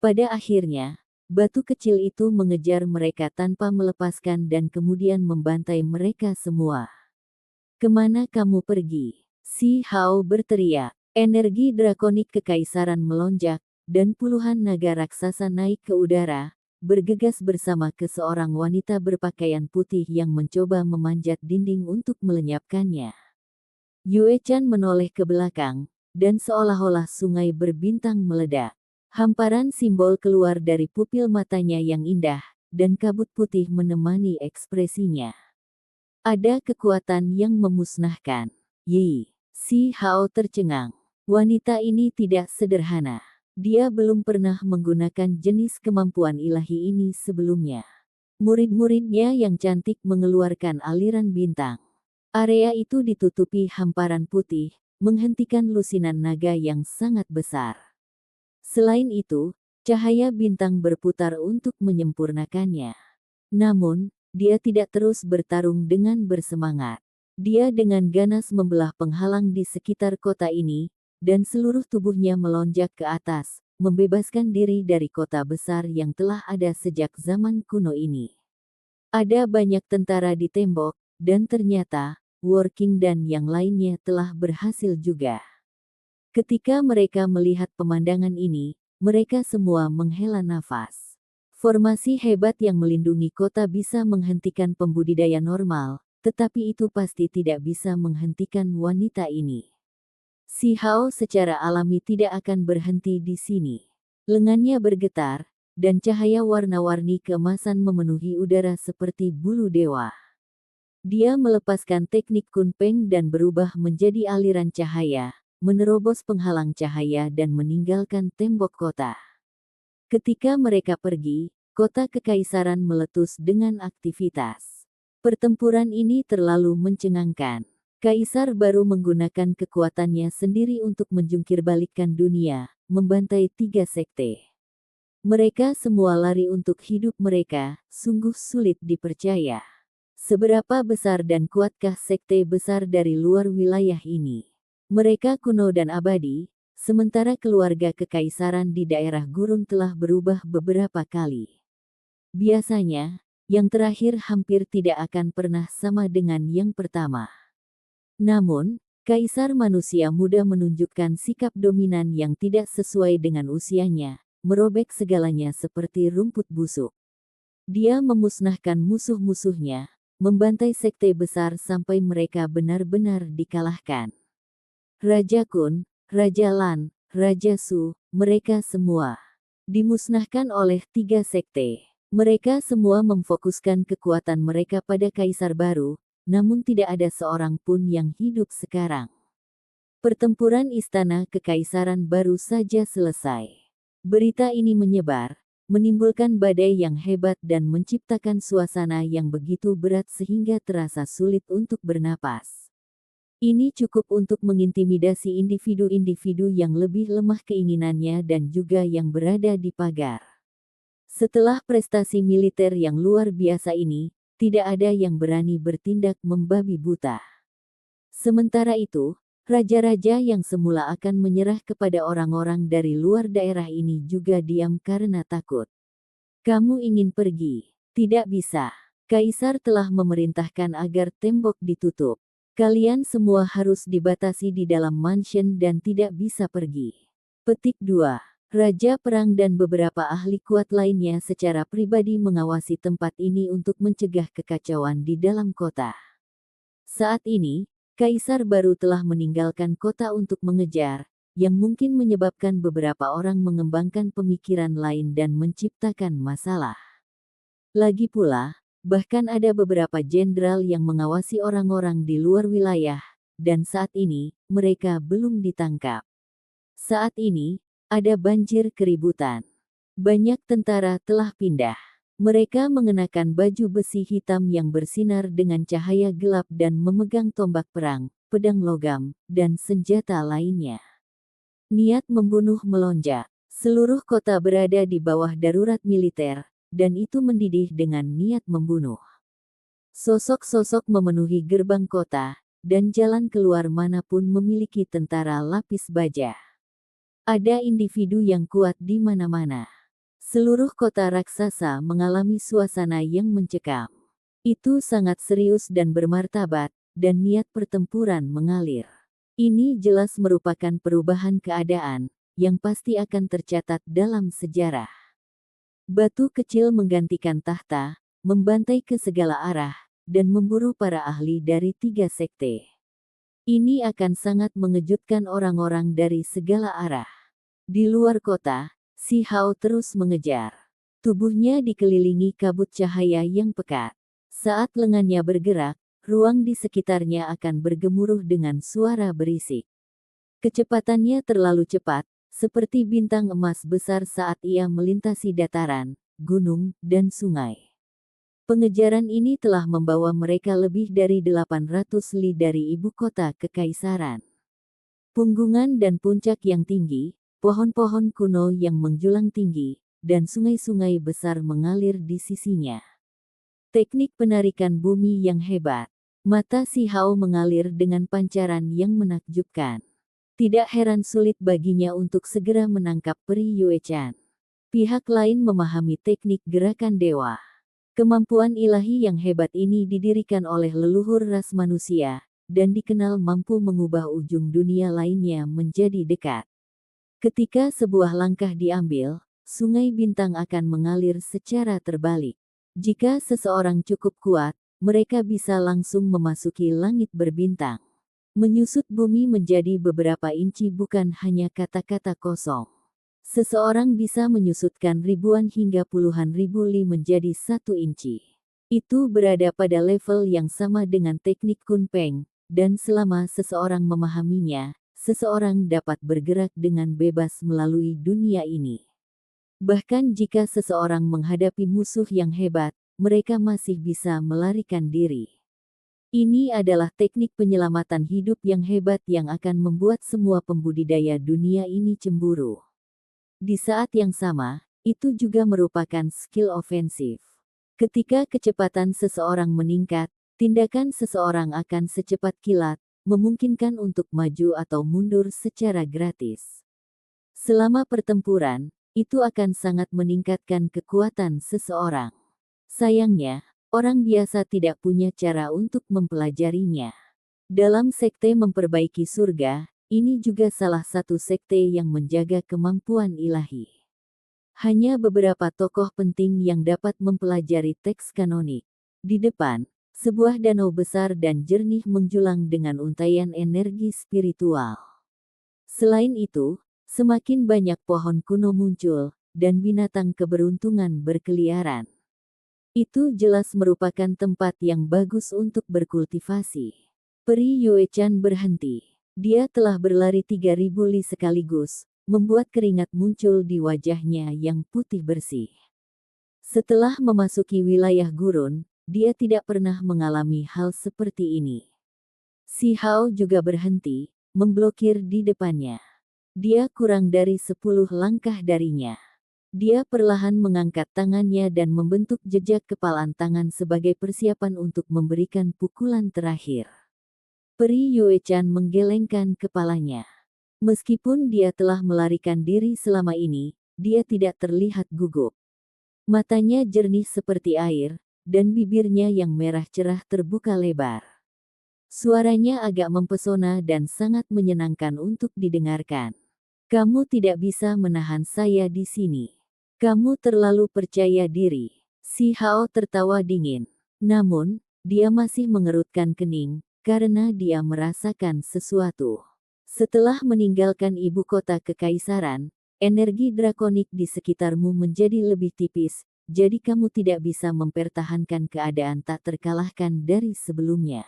Pada akhirnya, batu kecil itu mengejar mereka tanpa melepaskan dan kemudian membantai mereka semua. Kemana kamu pergi? Si Hao berteriak. Energi drakonik kekaisaran melonjak, dan puluhan naga raksasa naik ke udara, bergegas bersama ke seorang wanita berpakaian putih yang mencoba memanjat dinding untuk melenyapkannya. Yue Chan menoleh ke belakang, dan seolah-olah sungai berbintang meledak. Hamparan simbol keluar dari pupil matanya yang indah, dan kabut putih menemani ekspresinya. Ada kekuatan yang memusnahkan. Yi, Si Hao tercengang. Wanita ini tidak sederhana. Dia belum pernah menggunakan jenis kemampuan ilahi ini sebelumnya. Murid-muridnya yang cantik mengeluarkan aliran bintang. Area itu ditutupi hamparan putih, menghentikan lusinan naga yang sangat besar. Selain itu, cahaya bintang berputar untuk menyempurnakannya. Namun, dia tidak terus bertarung dengan bersemangat. Dia dengan ganas membelah penghalang di sekitar kota ini, dan seluruh tubuhnya melonjak ke atas, membebaskan diri dari kota besar yang telah ada sejak zaman kuno ini. Ada banyak tentara di tembok, dan ternyata, Working dan yang lainnya telah berhasil juga. Ketika mereka melihat pemandangan ini, mereka semua menghela nafas. Formasi hebat yang melindungi kota bisa menghentikan pembudidaya normal, tetapi itu pasti tidak bisa menghentikan wanita ini. Si Hao secara alami tidak akan berhenti di sini. Lengannya bergetar, dan cahaya warna-warni keemasan memenuhi udara seperti bulu dewa. Dia melepaskan teknik kunpeng dan berubah menjadi aliran cahaya, menerobos penghalang cahaya dan meninggalkan tembok kota. Ketika mereka pergi, kota kekaisaran meletus dengan aktivitas. Pertempuran ini terlalu mencengangkan. Kaisar baru menggunakan kekuatannya sendiri untuk menjungkirbalikkan dunia, membantai 3 sekte. Mereka semua lari untuk hidup mereka, sungguh sulit dipercaya. Seberapa besar dan kuatkah sekte besar dari luar wilayah ini? Mereka kuno dan abadi, sementara keluarga kekaisaran di daerah gurun telah berubah beberapa kali. Biasanya, yang terakhir hampir tidak akan pernah sama dengan yang pertama. Namun, kaisar manusia muda menunjukkan sikap dominan yang tidak sesuai dengan usianya, merobek segalanya seperti rumput busuk. Dia memusnahkan musuh-musuhnya, membantai sekte besar sampai mereka benar-benar dikalahkan. Raja Kun, Raja Lan, Raja Su, mereka semua dimusnahkan oleh 3 sekte. Mereka semua memfokuskan kekuatan mereka pada kaisar baru, namun tidak ada seorang pun yang hidup sekarang. Pertempuran istana kekaisaran baru saja selesai. Berita ini menyebar, menimbulkan badai yang hebat dan menciptakan suasana yang begitu berat sehingga terasa sulit untuk bernapas. Ini cukup untuk mengintimidasi individu-individu yang lebih lemah keinginannya dan juga yang berada di pagar. Setelah prestasi militer yang luar biasa ini, tidak ada yang berani bertindak membabi buta. Sementara itu, raja-raja yang semula akan menyerah kepada orang-orang dari luar daerah ini juga diam karena takut. Kamu ingin pergi? Tidak bisa. Kaisar telah memerintahkan agar tembok ditutup. Kalian semua harus dibatasi di dalam mansion dan tidak bisa pergi. Petik 2. Raja perang dan beberapa ahli kuat lainnya secara pribadi mengawasi tempat ini untuk mencegah kekacauan di dalam kota. Saat ini, Kaisar baru telah meninggalkan kota untuk mengejar, yang mungkin menyebabkan beberapa orang mengembangkan pemikiran lain dan menciptakan masalah. Lagi pula, bahkan ada beberapa jenderal yang mengawasi orang-orang di luar wilayah, dan saat ini, mereka belum ditangkap. Saat ini, ada banjir keributan. Banyak tentara telah pindah. Mereka mengenakan baju besi hitam yang bersinar dengan cahaya gelap dan memegang tombak perang, pedang logam, dan senjata lainnya. Niat membunuh melonjak. Seluruh kota berada di bawah darurat militer, dan itu mendidih dengan niat membunuh. Sosok-sosok memenuhi gerbang kota, dan jalan keluar manapun memiliki tentara lapis baja. Ada individu yang kuat di mana-mana. Seluruh kota raksasa mengalami suasana yang mencekam. Itu sangat serius dan bermartabat, dan niat pertempuran mengalir. Ini jelas merupakan perubahan keadaan, yang pasti akan tercatat dalam sejarah. Batu kecil menggantikan tahta, membantai ke segala arah, dan memburu para ahli dari 3 sekte. Ini akan sangat mengejutkan orang-orang dari segala arah. Di luar kota, Si Hao terus mengejar. Tubuhnya dikelilingi kabut cahaya yang pekat. Saat lengannya bergerak, ruang di sekitarnya akan bergemuruh dengan suara berisik. Kecepatannya terlalu cepat, seperti bintang emas besar saat ia melintasi dataran, gunung, dan sungai. Pengejaran ini telah membawa mereka lebih dari 800 li dari ibu kota kekaisaran. Punggungan dan puncak yang tinggi, pohon-pohon kuno yang menjulang tinggi, dan sungai-sungai besar mengalir di sisinya. Teknik penarikan bumi yang hebat. Mata Si Hao mengalir dengan pancaran yang menakjubkan. Tidak heran sulit baginya untuk segera menangkap peri Yuechan. Pihak lain memahami teknik gerakan dewa. Kemampuan ilahi yang hebat ini didirikan oleh leluhur ras manusia, dan dikenal mampu mengubah ujung dunia lainnya menjadi dekat. Ketika sebuah langkah diambil, sungai bintang akan mengalir secara terbalik. Jika seseorang cukup kuat, mereka bisa langsung memasuki langit berbintang. Menyusut bumi menjadi beberapa inci bukan hanya kata-kata kosong. Seseorang bisa menyusutkan ribuan hingga puluhan ribu li menjadi 1 inci. Itu berada pada level yang sama dengan teknik Kunpeng, dan selama seseorang memahaminya, seseorang dapat bergerak dengan bebas melalui dunia ini. Bahkan jika seseorang menghadapi musuh yang hebat, mereka masih bisa melarikan diri. Ini adalah teknik penyelamatan hidup yang hebat yang akan membuat semua pembudidaya dunia ini cemburu. Di saat yang sama, itu juga merupakan skill ofensif. Ketika kecepatan seseorang meningkat, tindakan seseorang akan secepat kilat, memungkinkan untuk maju atau mundur secara gratis. Selama pertempuran, itu akan sangat meningkatkan kekuatan seseorang. Sayangnya, orang biasa tidak punya cara untuk mempelajarinya. Dalam sekte memperbaiki surga, ini juga salah satu sekte yang menjaga kemampuan ilahi. Hanya beberapa tokoh penting yang dapat mempelajari teks kanonik. Di depan, sebuah danau besar dan jernih menjulang dengan untaian energi spiritual. Selain itu, semakin banyak pohon kuno muncul, dan binatang keberuntungan berkeliaran. Itu jelas merupakan tempat yang bagus untuk berkultivasi. Peri Yuechan berhenti. Dia telah berlari 3000 li sekaligus, membuat keringat muncul di wajahnya yang putih bersih. Setelah memasuki wilayah gurun, dia tidak pernah mengalami hal seperti ini. Si Hao juga berhenti, memblokir di depannya. Dia kurang dari 10 langkah darinya. Dia perlahan mengangkat tangannya dan membentuk jejak kepalan tangan sebagai persiapan untuk memberikan pukulan terakhir. Peri Yuechan menggelengkan kepalanya. Meskipun dia telah melarikan diri selama ini, dia tidak terlihat gugup. Matanya jernih seperti air, dan bibirnya yang merah cerah terbuka lebar. Suaranya agak mempesona dan sangat menyenangkan untuk didengarkan. Kamu tidak bisa menahan saya di sini. Kamu terlalu percaya diri. Si Hao tertawa dingin. Namun, dia masih mengerutkan kening, karena dia merasakan sesuatu. Setelah meninggalkan ibu kota kekaisaran, energi drakonik di sekitarmu menjadi lebih tipis, jadi kamu tidak bisa mempertahankan keadaan tak terkalahkan dari sebelumnya.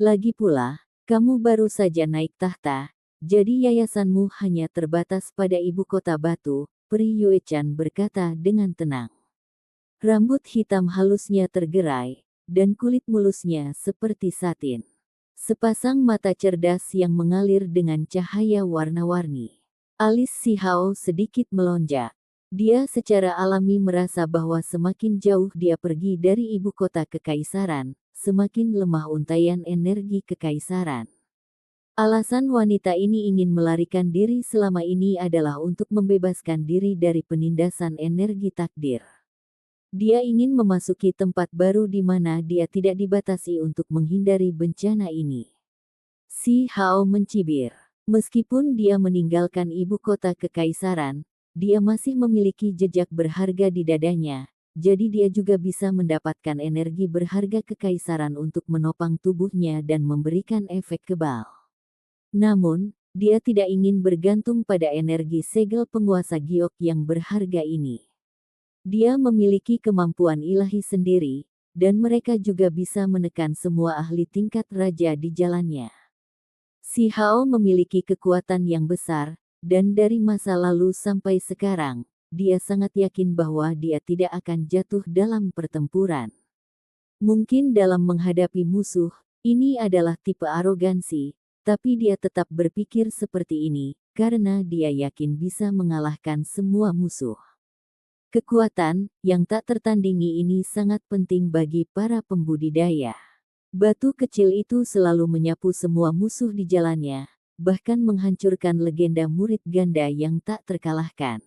Lagi pula, kamu baru saja naik tahta, jadi yayasanmu hanya terbatas pada ibu kota batu, Peri Yuechan berkata dengan tenang. Rambut hitam halusnya tergerai, dan kulit mulusnya seperti satin. Sepasang mata cerdas yang mengalir dengan cahaya warna-warni. Alis si Hao sedikit melonjak. Dia secara alami merasa bahwa semakin jauh dia pergi dari ibu kota kekaisaran, semakin lemah untaian energi kekaisaran. Alasan wanita ini ingin melarikan diri selama ini adalah untuk membebaskan diri dari penindasan energi takdir. Dia ingin memasuki tempat baru di mana dia tidak dibatasi untuk menghindari bencana ini. Si Hao mencibir. Meskipun dia meninggalkan ibu kota kekaisaran, dia masih memiliki jejak berharga di dadanya, jadi dia juga bisa mendapatkan energi berharga kekaisaran untuk menopang tubuhnya dan memberikan efek kebal. Namun, dia tidak ingin bergantung pada energi segel penguasa giok yang berharga ini. Dia memiliki kemampuan ilahi sendiri, dan mereka juga bisa menekan semua ahli tingkat raja di jalannya. Si Hao memiliki kekuatan yang besar, dan dari masa lalu sampai sekarang, dia sangat yakin bahwa dia tidak akan jatuh dalam pertempuran. Mungkin dalam menghadapi musuh, ini adalah tipe arogansi, tapi dia tetap berpikir seperti ini, karena dia yakin bisa mengalahkan semua musuh. Kekuatan yang tak tertandingi ini sangat penting bagi para pembudidaya. Batu kecil itu selalu menyapu semua musuh di jalannya, bahkan menghancurkan legenda murid ganda yang tak terkalahkan.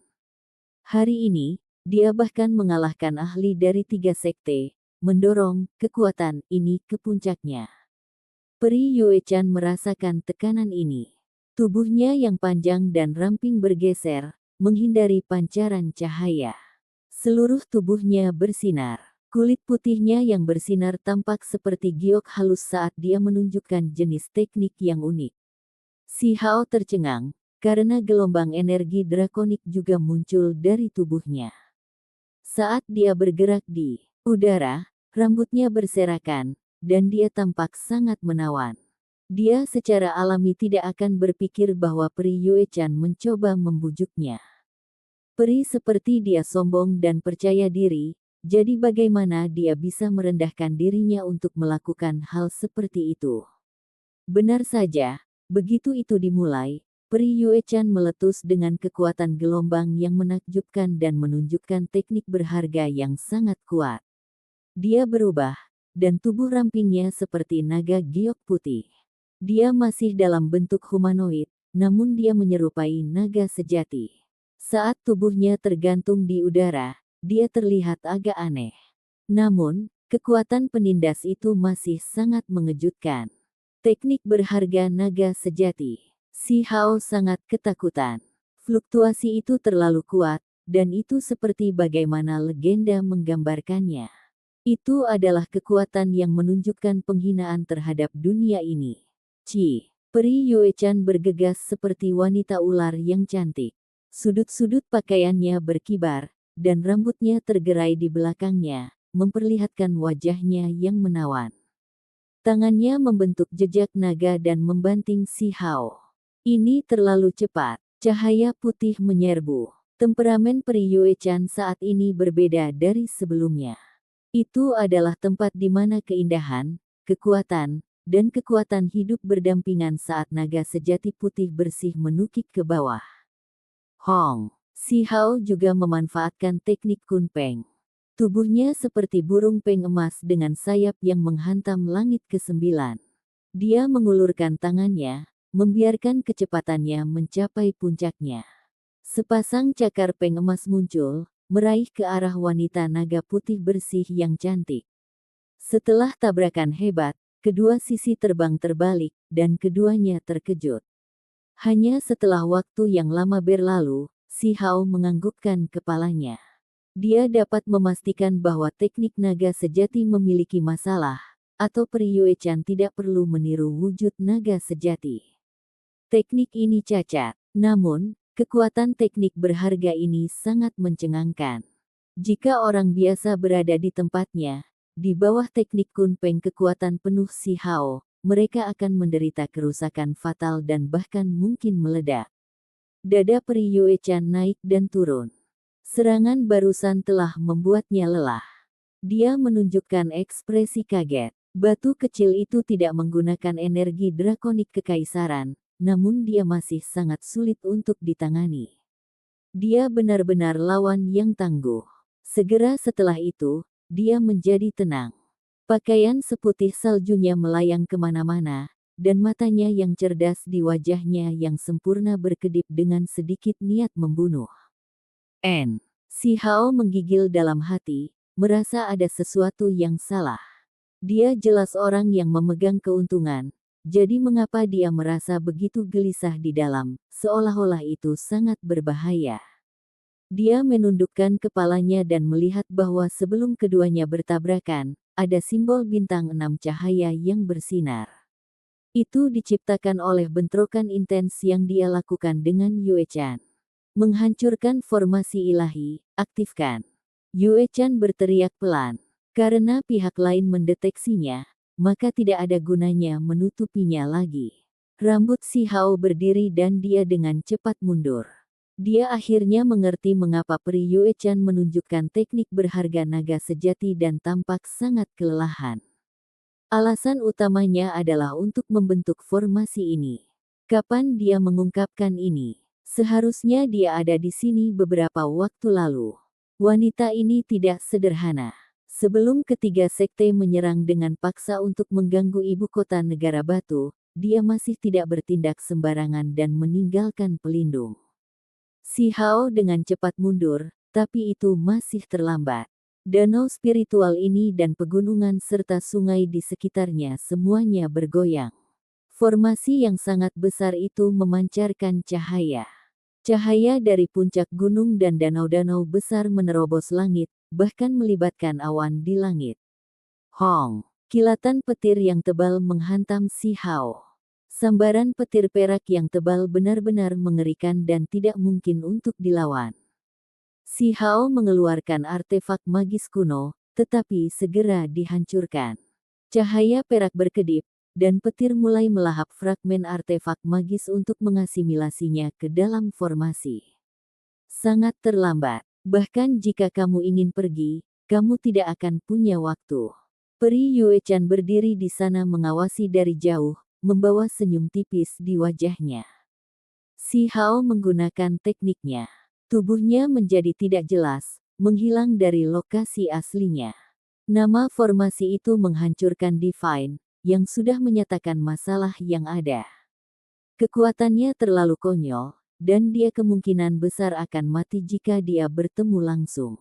Hari ini, dia bahkan mengalahkan ahli dari 3 sekte, mendorong kekuatan ini ke puncaknya. Peri Yuechan merasakan tekanan ini. Tubuhnya yang panjang dan ramping bergeser, menghindari pancaran cahaya. Seluruh tubuhnya bersinar. Kulit putihnya yang bersinar tampak seperti giok halus saat dia menunjukkan jenis teknik yang unik. Si Hao tercengang, karena gelombang energi drakonik juga muncul dari tubuhnya. Saat dia bergerak di udara, rambutnya berserakan, dan dia tampak sangat menawan. Dia secara alami tidak akan berpikir bahwa Peri Yuechan mencoba membujuknya. Peri seperti dia sombong dan percaya diri, jadi bagaimana dia bisa merendahkan dirinya untuk melakukan hal seperti itu? Benar saja, begitu itu dimulai, Peri Yuechan meletus dengan kekuatan gelombang yang menakjubkan dan menunjukkan teknik berharga yang sangat kuat. Dia berubah, dan tubuh rampingnya seperti naga giok putih. Dia masih dalam bentuk humanoid, namun dia menyerupai naga sejati. Saat tubuhnya tergantung di udara, dia terlihat agak aneh. Namun, kekuatan penindas itu masih sangat mengejutkan. Teknik berharga naga sejati. Si Hao sangat ketakutan. Fluktuasi itu terlalu kuat, dan itu seperti bagaimana legenda menggambarkannya. Itu adalah kekuatan yang menunjukkan penghinaan terhadap dunia ini. Peri Yuechan bergegas seperti wanita ular yang cantik. Sudut-sudut pakaiannya berkibar, dan rambutnya tergerai di belakangnya, memperlihatkan wajahnya yang menawan. Tangannya membentuk jejak naga dan membanting si Hao. Ini terlalu cepat. Cahaya putih menyerbu. Temperamen Peri Yuechan saat ini berbeda dari sebelumnya. Itu adalah tempat di mana keindahan, kekuatan, dan kekuatan hidup berdampingan saat naga sejati putih bersih menukik ke bawah. Hong. Si Hao juga memanfaatkan teknik kunpeng. Tubuhnya seperti burung peng emas dengan sayap yang menghantam langit ke-9. Dia mengulurkan tangannya, membiarkan kecepatannya mencapai puncaknya. Sepasang cakar peng emas muncul, meraih ke arah wanita naga putih bersih yang cantik. Setelah tabrakan hebat, kedua sisi terbang terbalik, dan keduanya terkejut. Hanya setelah waktu yang lama berlalu, si Hao menganggukkan kepalanya. Dia dapat memastikan bahwa teknik naga sejati memiliki masalah, atau Peri Yuechan tidak perlu meniru wujud naga sejati. Teknik ini cacat, namun, kekuatan teknik berharga ini sangat mencengangkan. Jika orang biasa berada di tempatnya, di bawah teknik kunpeng kekuatan penuh si Hao, mereka akan menderita kerusakan fatal dan bahkan mungkin meledak. Dada Peri Yuechan naik dan turun. Serangan barusan telah membuatnya lelah. Dia menunjukkan ekspresi kaget. Batu kecil itu tidak menggunakan energi drakonik kekaisaran, namun dia masih sangat sulit untuk ditangani. Dia benar-benar lawan yang tangguh. Segera setelah itu, dia menjadi tenang. Pakaian seputih saljunya melayang kemana-mana, dan matanya yang cerdas di wajahnya yang sempurna berkedip dengan sedikit niat membunuh. Si Hao menggigil dalam hati, merasa ada sesuatu yang salah. Dia jelas orang yang memegang keuntungan, jadi mengapa dia merasa begitu gelisah di dalam, seolah-olah itu sangat berbahaya. Dia menundukkan kepalanya dan melihat bahwa sebelum keduanya bertabrakan, ada simbol bintang 6 cahaya yang bersinar. Itu diciptakan oleh bentrokan intens yang dia lakukan dengan Yuechan. Menghancurkan formasi ilahi, aktifkan. Yuechan berteriak pelan. Karena pihak lain mendeteksinya, maka tidak ada gunanya menutupinya lagi. Rambut si Hao berdiri dan dia dengan cepat mundur. Dia akhirnya mengerti mengapa Peri Yuechan menunjukkan teknik berharga naga sejati dan tampak sangat kelelahan. Alasan utamanya adalah untuk membentuk formasi ini. Kapan dia mengungkapkan ini? Seharusnya dia ada di sini beberapa waktu lalu. Wanita ini tidak sederhana. Sebelum ketiga sekte menyerang dengan paksa untuk mengganggu ibu kota negara batu, dia masih tidak bertindak sembarangan dan meninggalkan pelindung. Si Hao dengan cepat mundur, tapi itu masih terlambat. Danau spiritual ini dan pegunungan serta sungai di sekitarnya semuanya bergoyang. Formasi yang sangat besar itu memancarkan cahaya. Cahaya dari puncak gunung dan danau-danau besar menerobos langit, bahkan melibatkan awan di langit. Hong! Kilatan petir yang tebal menghantam Si Hao. Sambaran petir perak yang tebal benar-benar mengerikan dan tidak mungkin untuk dilawan. Si Hao mengeluarkan artefak magis kuno, tetapi segera dihancurkan. Cahaya perak berkedip, dan petir mulai melahap fragmen artefak magis untuk mengasimilasinya ke dalam formasi. Sangat terlambat. Bahkan jika kamu ingin pergi, kamu tidak akan punya waktu. Peri Yuechan berdiri di sana mengawasi dari jauh, membawa senyum tipis di wajahnya. Si Hao menggunakan tekniknya. Tubuhnya menjadi tidak jelas, menghilang dari lokasi aslinya. Nama formasi itu menghancurkan Divine, yang sudah menyatakan masalah yang ada. Kekuatannya terlalu konyol, dan dia kemungkinan besar akan mati jika dia bertemu langsung.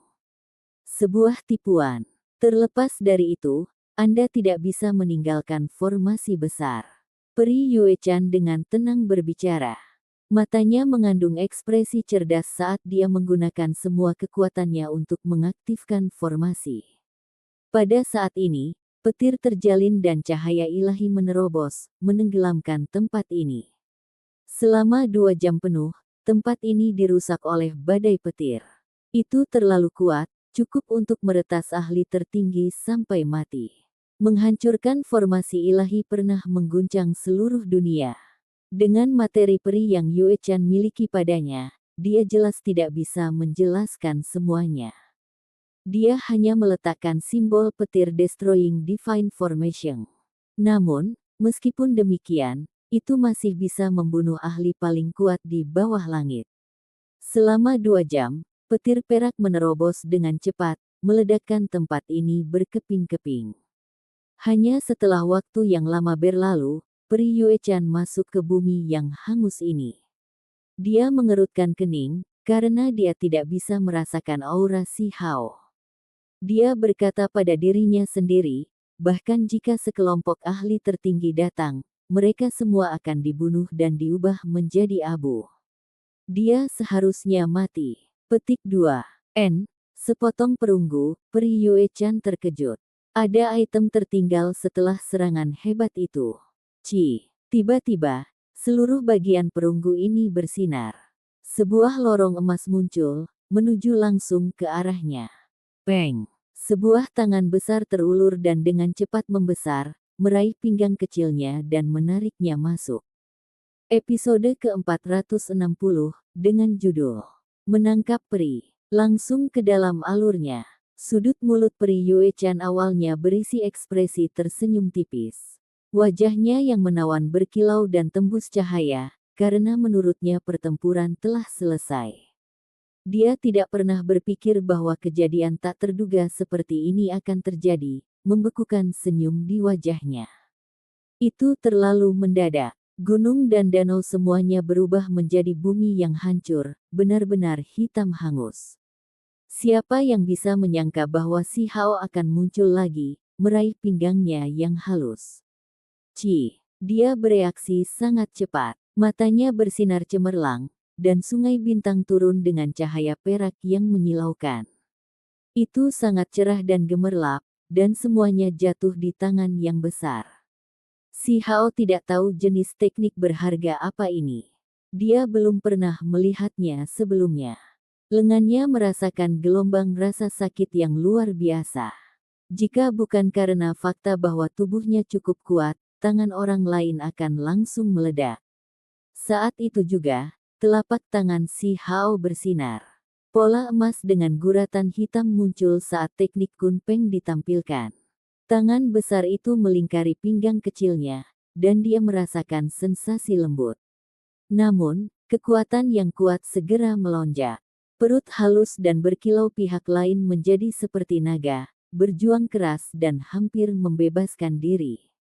Sebuah tipuan. Terlepas dari itu, Anda tidak bisa meninggalkan formasi besar. Peri Yuechan dengan tenang berbicara. Matanya mengandung ekspresi cerdas saat dia menggunakan semua kekuatannya untuk mengaktifkan formasi. Pada saat ini, petir terjalin dan cahaya ilahi menerobos, menenggelamkan tempat ini. Selama 2 jam penuh, tempat ini dirusak oleh badai petir. Itu terlalu kuat, cukup untuk meretas ahli tertinggi sampai mati. Menghancurkan formasi ilahi pernah mengguncang seluruh dunia. Dengan materi peri yang Yuechan miliki padanya, dia jelas tidak bisa menjelaskan semuanya. Dia hanya meletakkan simbol petir Destroying Divine Formation. Namun, meskipun demikian, itu masih bisa membunuh ahli paling kuat di bawah langit. Selama 2 jam, petir perak menerobos dengan cepat, meledakkan tempat ini berkeping-keping. Hanya setelah waktu yang lama berlalu, Peri Yuechan masuk ke bumi yang hangus ini. Dia mengerutkan kening, karena dia tidak bisa merasakan aura Si Hao. Dia berkata pada dirinya sendiri, bahkan jika sekelompok ahli tertinggi datang, mereka semua akan dibunuh dan diubah menjadi abu. Dia seharusnya mati. Petik 2. N. Sepotong perunggu, Peri Yuechan terkejut. Ada item tertinggal setelah serangan hebat itu. Tiba-tiba, seluruh bagian perunggu ini bersinar. Sebuah lorong emas muncul, menuju langsung ke arahnya. Peng! Sebuah tangan besar terulur dan dengan cepat membesar, meraih pinggang kecilnya dan menariknya masuk. Episode ke-460, dengan judul Menangkap Peri. Langsung ke dalam alurnya. Sudut mulut Peri Yuechan awalnya berisi ekspresi tersenyum tipis. Wajahnya yang menawan berkilau dan tembus cahaya, karena menurutnya pertempuran telah selesai. Dia tidak pernah berpikir bahwa kejadian tak terduga seperti ini akan terjadi, membekukan senyum di wajahnya. Itu terlalu mendadak. Gunung dan danau semuanya berubah menjadi bumi yang hancur, benar-benar hitam hangus. Siapa yang bisa menyangka bahwa Si Hao akan muncul lagi, meraih pinggangnya yang halus. Dia bereaksi sangat cepat. Matanya bersinar cemerlang, dan sungai bintang turun dengan cahaya perak yang menyilaukan. Itu sangat cerah dan gemerlap, dan semuanya jatuh di tangan yang besar. Si Hao tidak tahu jenis teknik berharga apa ini. Dia belum pernah melihatnya sebelumnya. Lengannya merasakan gelombang rasa sakit yang luar biasa. Jika bukan karena fakta bahwa tubuhnya cukup kuat, tangan orang lain akan langsung meledak. Saat itu juga, telapak tangan Si Hao bersinar. Pola emas dengan guratan hitam muncul saat teknik Kunpeng ditampilkan. Tangan besar itu melingkari pinggang kecilnya, dan dia merasakan sensasi lembut. Namun, kekuatan yang kuat segera melonjak. Perut halus dan berkilau pihak lain menjadi seperti naga, berjuang keras dan hampir membebaskan diri.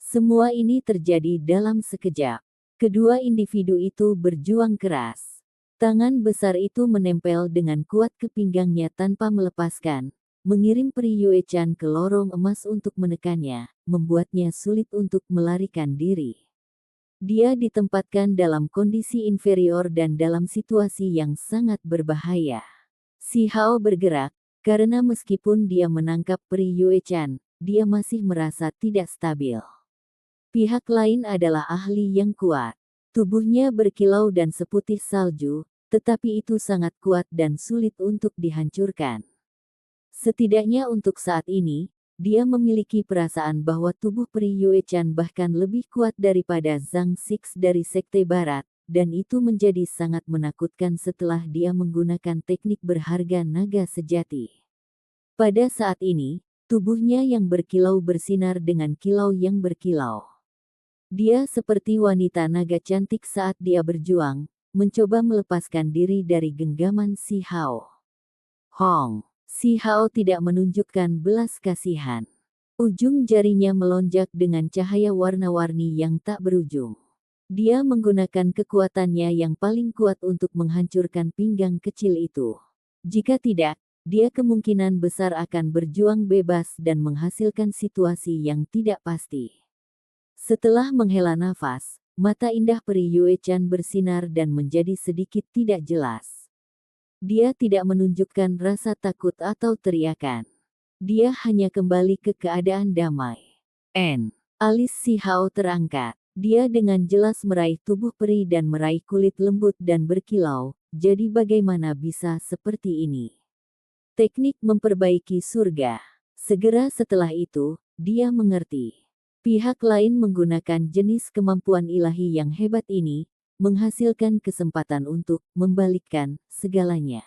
Semua ini terjadi dalam sekejap. Kedua individu itu berjuang keras. Tangan besar itu menempel dengan kuat ke pinggangnya tanpa melepaskan, mengirim Pri Yuechan ke lorong emas untuk menekannya, membuatnya sulit untuk melarikan diri. Dia ditempatkan dalam kondisi inferior dan dalam situasi yang sangat berbahaya. Si Hao bergerak, karena meskipun dia menangkap Pri Yuechan, dia masih merasa tidak stabil. Pihak lain adalah ahli yang kuat. Tubuhnya berkilau dan seputih salju, tetapi itu sangat kuat dan sulit untuk dihancurkan. Setidaknya untuk saat ini, dia memiliki perasaan bahwa tubuh Pri Yuechan bahkan lebih kuat daripada Zhang Six dari Sekte Barat, dan itu menjadi sangat menakutkan setelah dia menggunakan teknik berharga naga sejati. Pada saat ini, tubuhnya yang berkilau bersinar dengan kilau yang berkilau. Dia seperti wanita naga cantik saat dia berjuang, mencoba melepaskan diri dari genggaman Si Hao. Hong! Si Hao tidak menunjukkan belas kasihan. Ujung jarinya melonjak dengan cahaya warna-warni yang tak berujung. Dia menggunakan kekuatannya yang paling kuat untuk menghancurkan pinggang kecil itu. Jika tidak, dia kemungkinan besar akan berjuang bebas dan menghasilkan situasi yang tidak pasti. Setelah menghela nafas, mata indah Pri Yuechan bersinar dan menjadi sedikit tidak jelas. Dia tidak menunjukkan rasa takut atau teriakan. Dia hanya kembali ke keadaan damai. Alis Si Hao terangkat. Dia dengan jelas meraih tubuh peri dan meraih kulit lembut dan berkilau. Jadi bagaimana bisa seperti ini? Teknik memperbaiki surga. Segera setelah itu, dia mengerti. Pihak lain menggunakan jenis kemampuan ilahi yang hebat ini, menghasilkan kesempatan untuk membalikkan segalanya.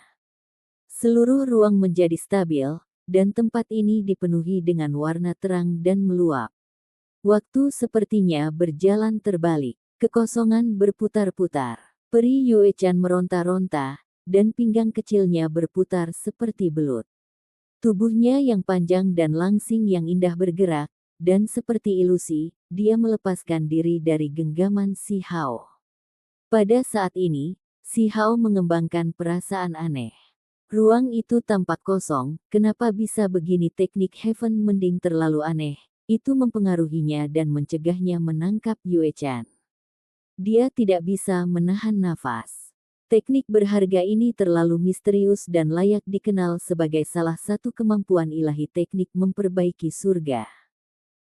Seluruh ruang menjadi stabil, dan tempat ini dipenuhi dengan warna terang dan meluap. Waktu sepertinya berjalan terbalik. Kekosongan berputar-putar. Pri Yuechan meronta-ronta, dan pinggang kecilnya berputar seperti belut. Tubuhnya yang panjang dan langsing yang indah bergerak, dan seperti ilusi, dia melepaskan diri dari genggaman Si Hao. Pada saat ini, Si Hao mengembangkan perasaan aneh. Ruang itu tampak kosong, kenapa bisa begini? Teknik Heaven Mending terlalu aneh, itu mempengaruhinya dan mencegahnya menangkap Yuechan. Dia tidak bisa menahan nafas. Teknik berharga ini terlalu misterius dan layak dikenal sebagai salah satu kemampuan ilahi teknik memperbaiki surga.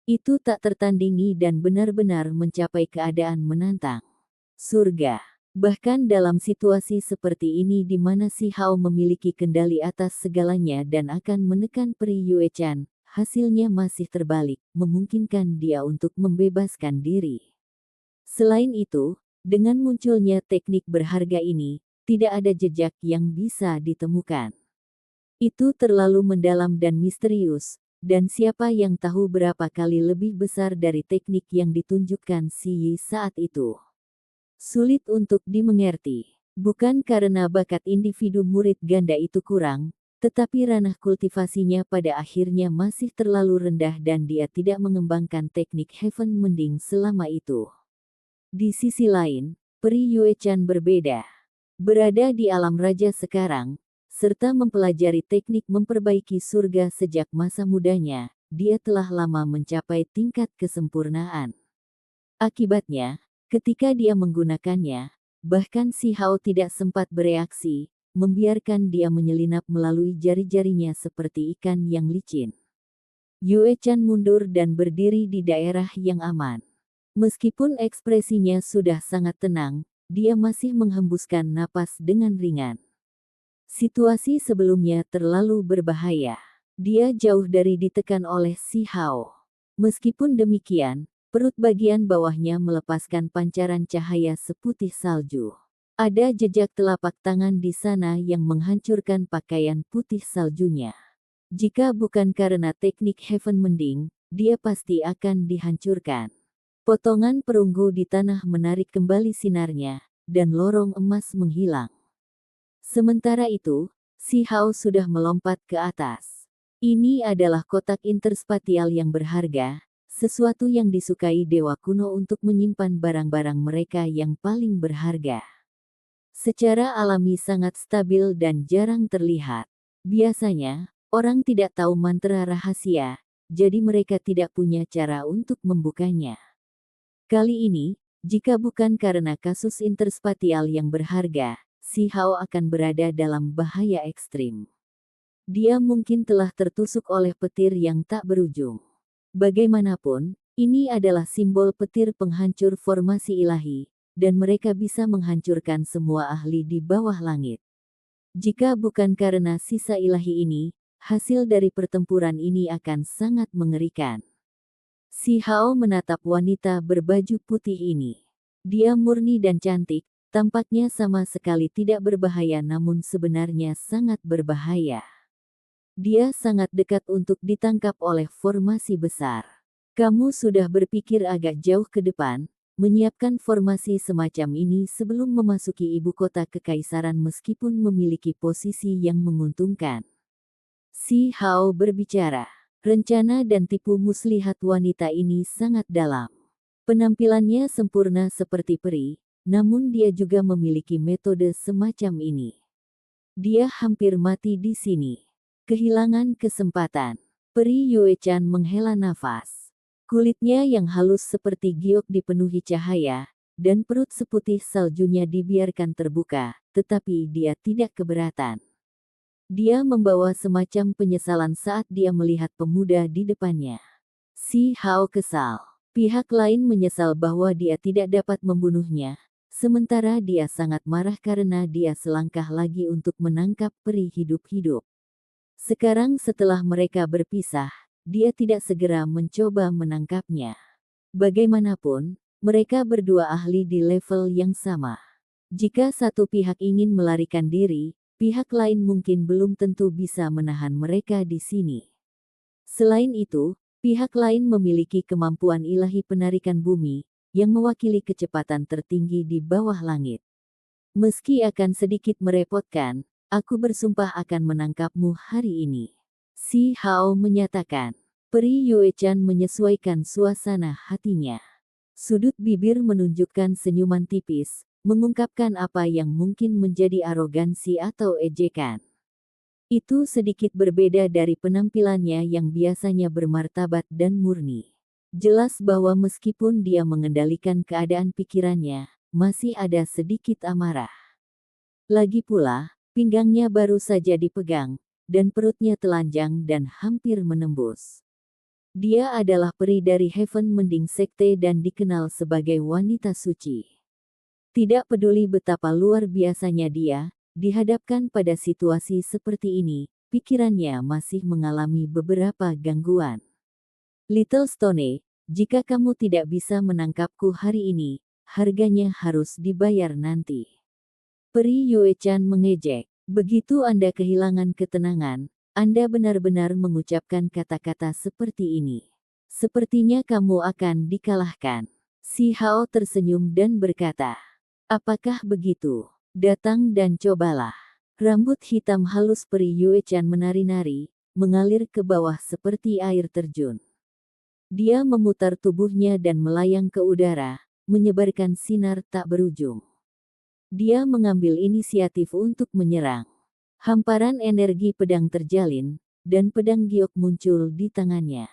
Itu tak tertandingi dan benar-benar mencapai keadaan menantang. Surga. Bahkan dalam situasi seperti ini di mana Si Hao memiliki kendali atas segalanya dan akan menekan Pri Yuechan, hasilnya masih terbalik, memungkinkan dia untuk membebaskan diri. Selain itu, dengan munculnya teknik berharga ini, tidak ada jejak yang bisa ditemukan. Itu terlalu mendalam dan misterius, dan siapa yang tahu berapa kali lebih besar dari teknik yang ditunjukkan Si Yi saat itu. Sulit untuk dimengerti. Bukan karena bakat individu murid ganda itu kurang, tetapi ranah kultivasinya pada akhirnya masih terlalu rendah dan dia tidak mengembangkan teknik Heaven Mending selama itu. Di sisi lain, Pri Yuechan berbeda. Berada di alam raja sekarang, serta mempelajari teknik memperbaiki surga sejak masa mudanya, dia telah lama mencapai tingkat kesempurnaan. Akibatnya, ketika dia menggunakannya, bahkan Si Hao tidak sempat bereaksi, membiarkan dia menyelinap melalui jari-jarinya seperti ikan yang licin. Yuechan mundur dan berdiri di daerah yang aman. Meskipun ekspresinya sudah sangat tenang, dia masih menghembuskan napas dengan ringan. Situasi sebelumnya terlalu berbahaya. Dia jauh dari ditekan oleh Si Hao. Meskipun demikian, perut bagian bawahnya melepaskan pancaran cahaya seputih salju. Ada jejak telapak tangan di sana yang menghancurkan pakaian putih saljunya. Jika bukan karena teknik Heaven Mending, dia pasti akan dihancurkan. Potongan perunggu di tanah menarik kembali sinarnya, dan lorong emas menghilang. Sementara itu, Si Hao sudah melompat ke atas. Ini adalah kotak interspatial yang berharga, sesuatu yang disukai dewa kuno untuk menyimpan barang-barang mereka yang paling berharga. Secara alami sangat stabil dan jarang terlihat. Biasanya, orang tidak tahu mantra rahasia, jadi mereka tidak punya cara untuk membukanya. Kali ini, jika bukan karena kasus interspatial yang berharga, Si Hao akan berada dalam bahaya ekstrim. Dia mungkin telah tertusuk oleh petir yang tak berujung. Bagaimanapun, ini adalah simbol petir penghancur formasi ilahi, dan mereka bisa menghancurkan semua ahli di bawah langit. Jika bukan karena sisa ilahi ini, hasil dari pertempuran ini akan sangat mengerikan. Si Hao menatap wanita berbaju putih ini. Dia murni dan cantik, tampaknya sama sekali tidak berbahaya namun sebenarnya sangat berbahaya. Dia sangat dekat untuk ditangkap oleh formasi besar. Kamu sudah berpikir agak jauh ke depan, menyiapkan formasi semacam ini sebelum memasuki ibu kota kekaisaran meskipun memiliki posisi yang menguntungkan. Si Hao berbicara. Rencana dan tipu muslihat wanita ini sangat dalam. Penampilannya sempurna seperti peri, namun dia juga memiliki metode semacam ini. Dia hampir mati di sini. Kehilangan kesempatan. Peri Yuechan menghela nafas. Kulitnya yang halus seperti giok dipenuhi cahaya, dan perut seputih saljunya dibiarkan terbuka, tetapi dia tidak keberatan. Dia membawa semacam penyesalan saat dia melihat pemuda di depannya. Si Hao kesal. Pihak lain menyesal bahwa dia tidak dapat membunuhnya, sementara dia sangat marah karena dia selangkah lagi untuk menangkap peri hidup-hidup. Sekarang setelah mereka berpisah, dia tidak segera mencoba menangkapnya. Bagaimanapun, mereka berdua ahli di level yang sama. Jika satu pihak ingin melarikan diri, pihak lain mungkin belum tentu bisa menahan mereka di sini. Selain itu, pihak lain memiliki kemampuan ilahi penarikan bumi, yang mewakili kecepatan tertinggi di bawah langit. Meski akan sedikit merepotkan, aku bersumpah akan menangkapmu hari ini. Si Hao menyatakan. Peri Yuechan menyesuaikan suasana hatinya. Sudut bibir menunjukkan senyuman tipis, mengungkapkan apa yang mungkin menjadi arogansi atau ejekan. Itu sedikit berbeda dari penampilannya yang biasanya bermartabat dan murni. Jelas bahwa meskipun dia mengendalikan keadaan pikirannya, masih ada sedikit amarah. Lagi pula, pinggangnya baru saja dipegang, dan perutnya telanjang dan hampir menembus. Dia adalah peri dari Heaven Mending Sekte dan dikenal sebagai wanita suci. Tidak peduli betapa luar biasanya dia, dihadapkan pada situasi seperti ini, pikirannya masih mengalami beberapa gangguan. Little Stone, jika kamu tidak bisa menangkapku hari ini, harganya harus dibayar nanti. Peri Yuechan mengejek. Begitu Anda kehilangan ketenangan, Anda benar-benar mengucapkan kata-kata seperti ini. Sepertinya kamu akan dikalahkan. Si Hao tersenyum dan berkata, apakah begitu? Datang dan cobalah. Rambut hitam halus peri Yuechan menari-nari, mengalir ke bawah seperti air terjun. Dia memutar tubuhnya dan melayang ke udara, menyebarkan sinar tak berujung. Dia mengambil inisiatif untuk menyerang. Hamparan energi pedang terjalin, dan pedang giok muncul di tangannya.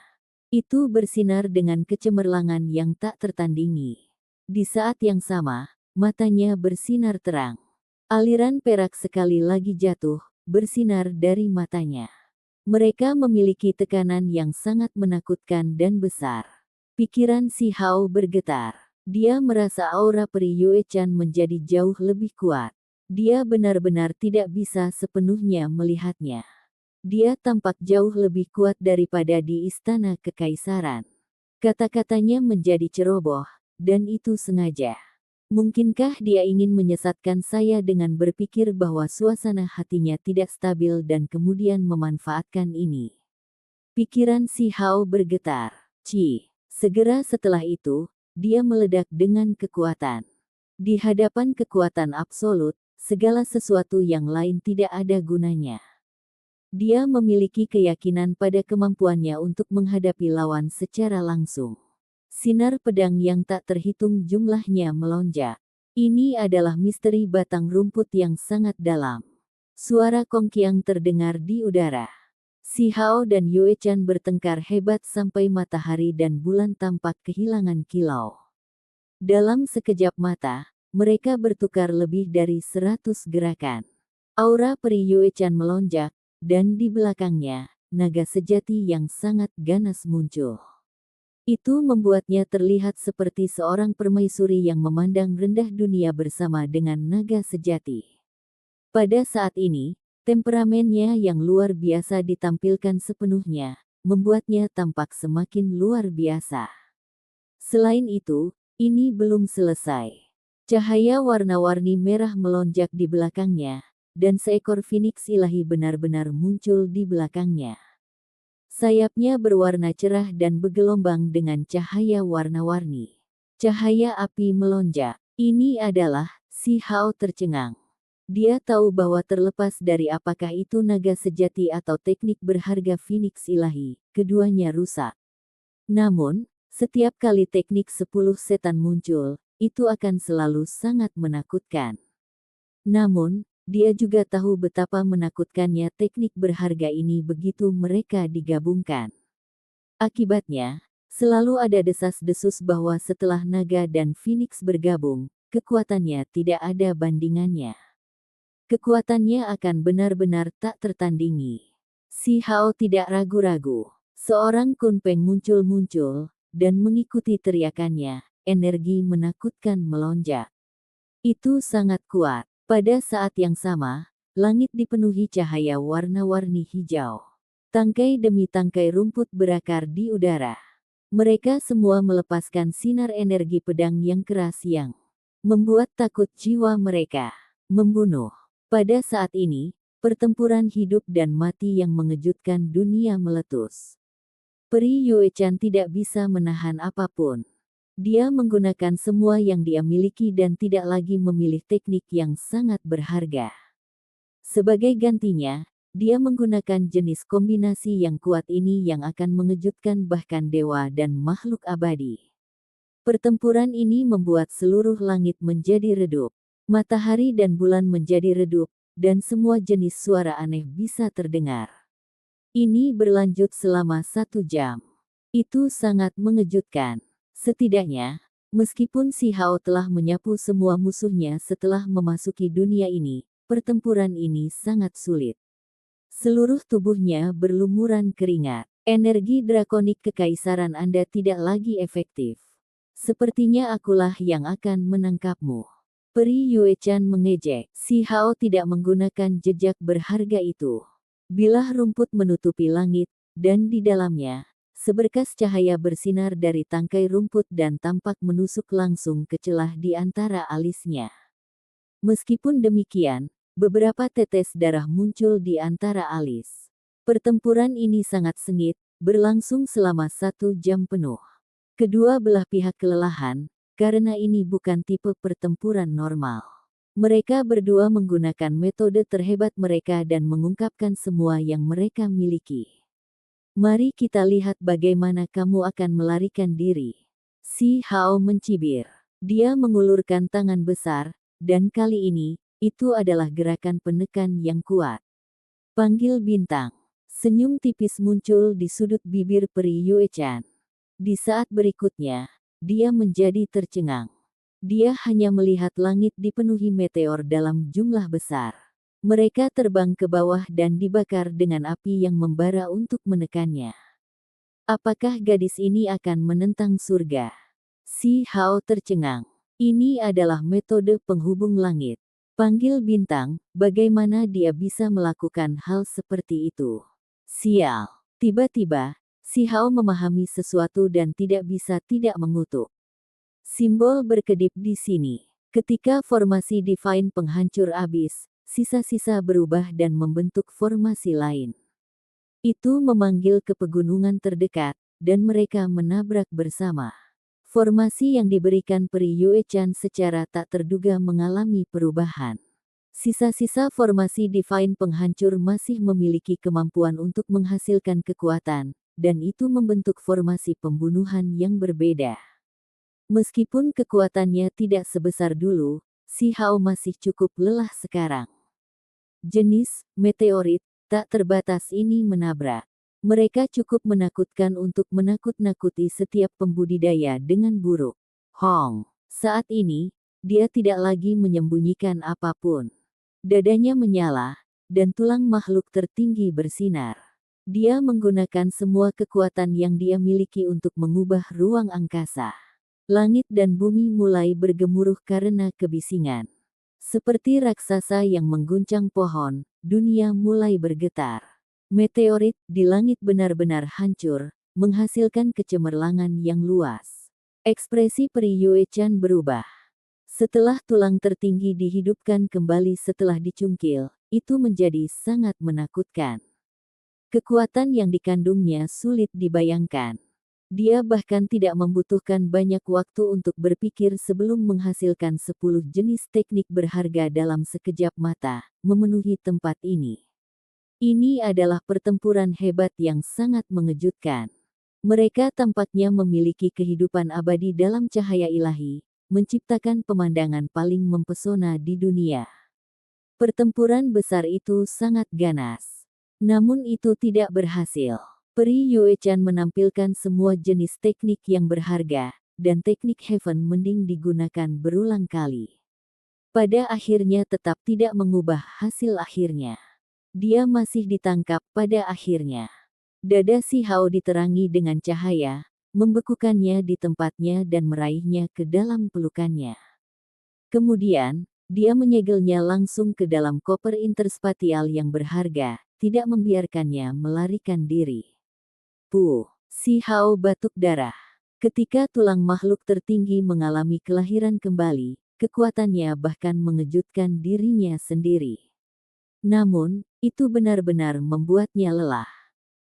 Itu bersinar dengan kecemerlangan yang tak tertandingi. Di saat yang sama, matanya bersinar terang. Aliran perak sekali lagi jatuh, bersinar dari matanya. Mereka memiliki tekanan yang sangat menakutkan dan besar. Pikiran Si Hao bergetar. Dia merasa aura peri Yuechan menjadi jauh lebih kuat. Dia benar-benar tidak bisa sepenuhnya melihatnya. Dia tampak jauh lebih kuat daripada di istana kekaisaran. Kata-katanya menjadi ceroboh, dan itu sengaja. Mungkinkah dia ingin menyesatkan saya dengan berpikir bahwa suasana hatinya tidak stabil dan kemudian memanfaatkan ini? Pikiran Si Hao bergetar. Segera setelah itu, dia meledak dengan kekuatan. Di hadapan kekuatan absolut, segala sesuatu yang lain tidak ada gunanya. Dia memiliki keyakinan pada kemampuannya untuk menghadapi lawan secara langsung. Sinar pedang yang tak terhitung jumlahnya melonjak. Ini adalah misteri batang rumput yang sangat dalam. Suara Kongqiang terdengar di udara. Si Hao dan Yue Chan bertengkar hebat sampai matahari dan bulan tampak kehilangan kilau. Dalam sekejap mata, mereka bertukar lebih dari 100 gerakan. Aura peri Yue Chan melonjak, dan di belakangnya, naga sejati yang sangat ganas muncul. Itu membuatnya terlihat seperti seorang permaisuri yang memandang rendah dunia bersama dengan naga sejati. Pada saat ini, temperamennya yang luar biasa ditampilkan sepenuhnya, membuatnya tampak semakin luar biasa. Selain itu, ini belum selesai. Cahaya warna-warni merah melonjak di belakangnya, dan seekor phoenix ilahi benar-benar muncul di belakangnya. Sayapnya berwarna cerah dan bergelombang dengan cahaya warna-warni. Cahaya api melonjak. Ini adalah Si Hao tercengang. Dia tahu bahwa terlepas dari apakah itu naga sejati atau teknik berharga phoenix ilahi, keduanya rusak. Namun, setiap kali teknik 10 setan muncul, itu akan selalu sangat menakutkan. Namun, dia juga tahu betapa menakutkannya teknik berharga ini begitu mereka digabungkan. Akibatnya, selalu ada desas-desus bahwa setelah naga dan phoenix bergabung, kekuatannya tidak ada bandingannya. Kekuatannya akan benar-benar tak tertandingi. Si Hao tidak ragu-ragu. Seorang Kunpeng muncul-muncul, dan mengikuti teriakannya, energi menakutkan melonjak. Itu sangat kuat. Pada saat yang sama, langit dipenuhi cahaya warna-warni hijau. Tangkai demi tangkai rumput berakar di udara. Mereka semua melepaskan sinar energi pedang yang keras yang membuat takut jiwa mereka. Membunuh. Pada saat ini, pertempuran hidup dan mati yang mengejutkan dunia meletus. Peri Yue Chan tidak bisa menahan apapun. Dia menggunakan semua yang dia miliki dan tidak lagi memilih teknik yang sangat berharga. Sebagai gantinya, dia menggunakan jenis kombinasi yang kuat ini yang akan mengejutkan bahkan dewa dan makhluk abadi. Pertempuran ini membuat seluruh langit menjadi redup. Matahari dan bulan menjadi redup, dan semua jenis suara aneh bisa terdengar. Ini berlanjut selama 1 jam. Itu sangat mengejutkan. Setidaknya, meskipun Si Hao telah menyapu semua musuhnya setelah memasuki dunia ini, pertempuran ini sangat sulit. Seluruh tubuhnya berlumuran keringat. Energi drakonik kekaisaran Anda tidak lagi efektif. Sepertinya akulah yang akan menangkapmu. Peri Yue Chan mengejek. Si Hao tidak menggunakan jejak berharga itu. Bilah rumput menutupi langit, dan di dalamnya, seberkas cahaya bersinar dari tangkai rumput dan tampak menusuk langsung ke celah di antara alisnya. Meskipun demikian, beberapa tetes darah muncul di antara alis. Pertempuran ini sangat sengit, berlangsung selama 1 jam penuh. Kedua belah pihak kelelahan, karena ini bukan tipe pertempuran normal. Mereka berdua menggunakan metode terhebat mereka dan mengungkapkan semua yang mereka miliki. Mari kita lihat bagaimana kamu akan melarikan diri. Si Hao mencibir. Dia mengulurkan tangan besar, dan kali ini, itu adalah gerakan penekan yang kuat. Panggil bintang. Senyum tipis muncul di sudut bibir Peri Yue Chan. Di saat berikutnya, dia menjadi tercengang. Dia hanya melihat langit dipenuhi meteor dalam jumlah besar. Mereka terbang ke bawah dan dibakar dengan api yang membara untuk menekannya. Apakah gadis ini akan menentang surga? Si Hao tercengang. Ini adalah metode penghubung langit. Panggil bintang, bagaimana dia bisa melakukan hal seperti itu? Sial. Tiba-tiba, Si Hao memahami sesuatu dan tidak bisa tidak mengutuk. Simbol berkedip di sini. Ketika formasi Divine penghancur abis, sisa-sisa berubah dan membentuk formasi lain. Itu memanggil ke pegunungan terdekat, dan mereka menabrak bersama. Formasi yang diberikan Peri Yue Chan secara tak terduga mengalami perubahan. Sisa-sisa formasi Divine Penghancur masih memiliki kemampuan untuk menghasilkan kekuatan, dan itu membentuk formasi pembunuhan yang berbeda. Meskipun kekuatannya tidak sebesar dulu, Si Hao masih cukup lelah sekarang. Jenis meteorit tak terbatas ini menabrak. Mereka cukup menakutkan untuk menakut-nakuti setiap pembudidaya dengan buruk. Hong, saat ini, dia tidak lagi menyembunyikan apapun. Dadanya menyala, dan tulang makhluk tertinggi bersinar. Dia menggunakan semua kekuatan yang dia miliki untuk mengubah ruang angkasa. Langit dan bumi mulai bergemuruh karena kebisingan. Seperti raksasa yang mengguncang pohon, dunia mulai bergetar. Meteorit di langit benar-benar hancur, menghasilkan kecemerlangan yang luas. Ekspresi Peri Yue Chan berubah. Setelah tulang tertinggi dihidupkan kembali setelah dicungkil, itu menjadi sangat menakutkan. Kekuatan yang dikandungnya sulit dibayangkan. Dia bahkan tidak membutuhkan banyak waktu untuk berpikir sebelum menghasilkan 10 jenis teknik berharga dalam sekejap mata, memenuhi tempat ini. Ini adalah pertempuran hebat yang sangat mengejutkan. Mereka tampaknya memiliki kehidupan abadi dalam cahaya ilahi, menciptakan pemandangan paling mempesona di dunia. Pertempuran besar itu sangat ganas. Namun itu tidak berhasil. Peri Yue Chan menampilkan semua jenis teknik yang berharga, dan teknik Heaven mending digunakan berulang kali. Pada akhirnya tetap tidak mengubah hasil akhirnya. Dia masih ditangkap pada akhirnya. Dada Si Hao diterangi dengan cahaya, membekukannya di tempatnya dan meraihnya ke dalam pelukannya. Kemudian, dia menyegelnya langsung ke dalam koper interspatial yang berharga, tidak membiarkannya melarikan diri. Puh, Si Hao batuk darah. Ketika tulang makhluk tertinggi mengalami kelahiran kembali, kekuatannya bahkan mengejutkan dirinya sendiri. Namun, itu benar-benar membuatnya lelah.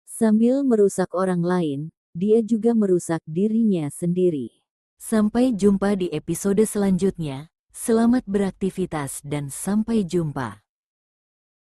Sambil merusak orang lain, dia juga merusak dirinya sendiri. Sampai jumpa di episode selanjutnya. Selamat beraktivitas dan sampai jumpa.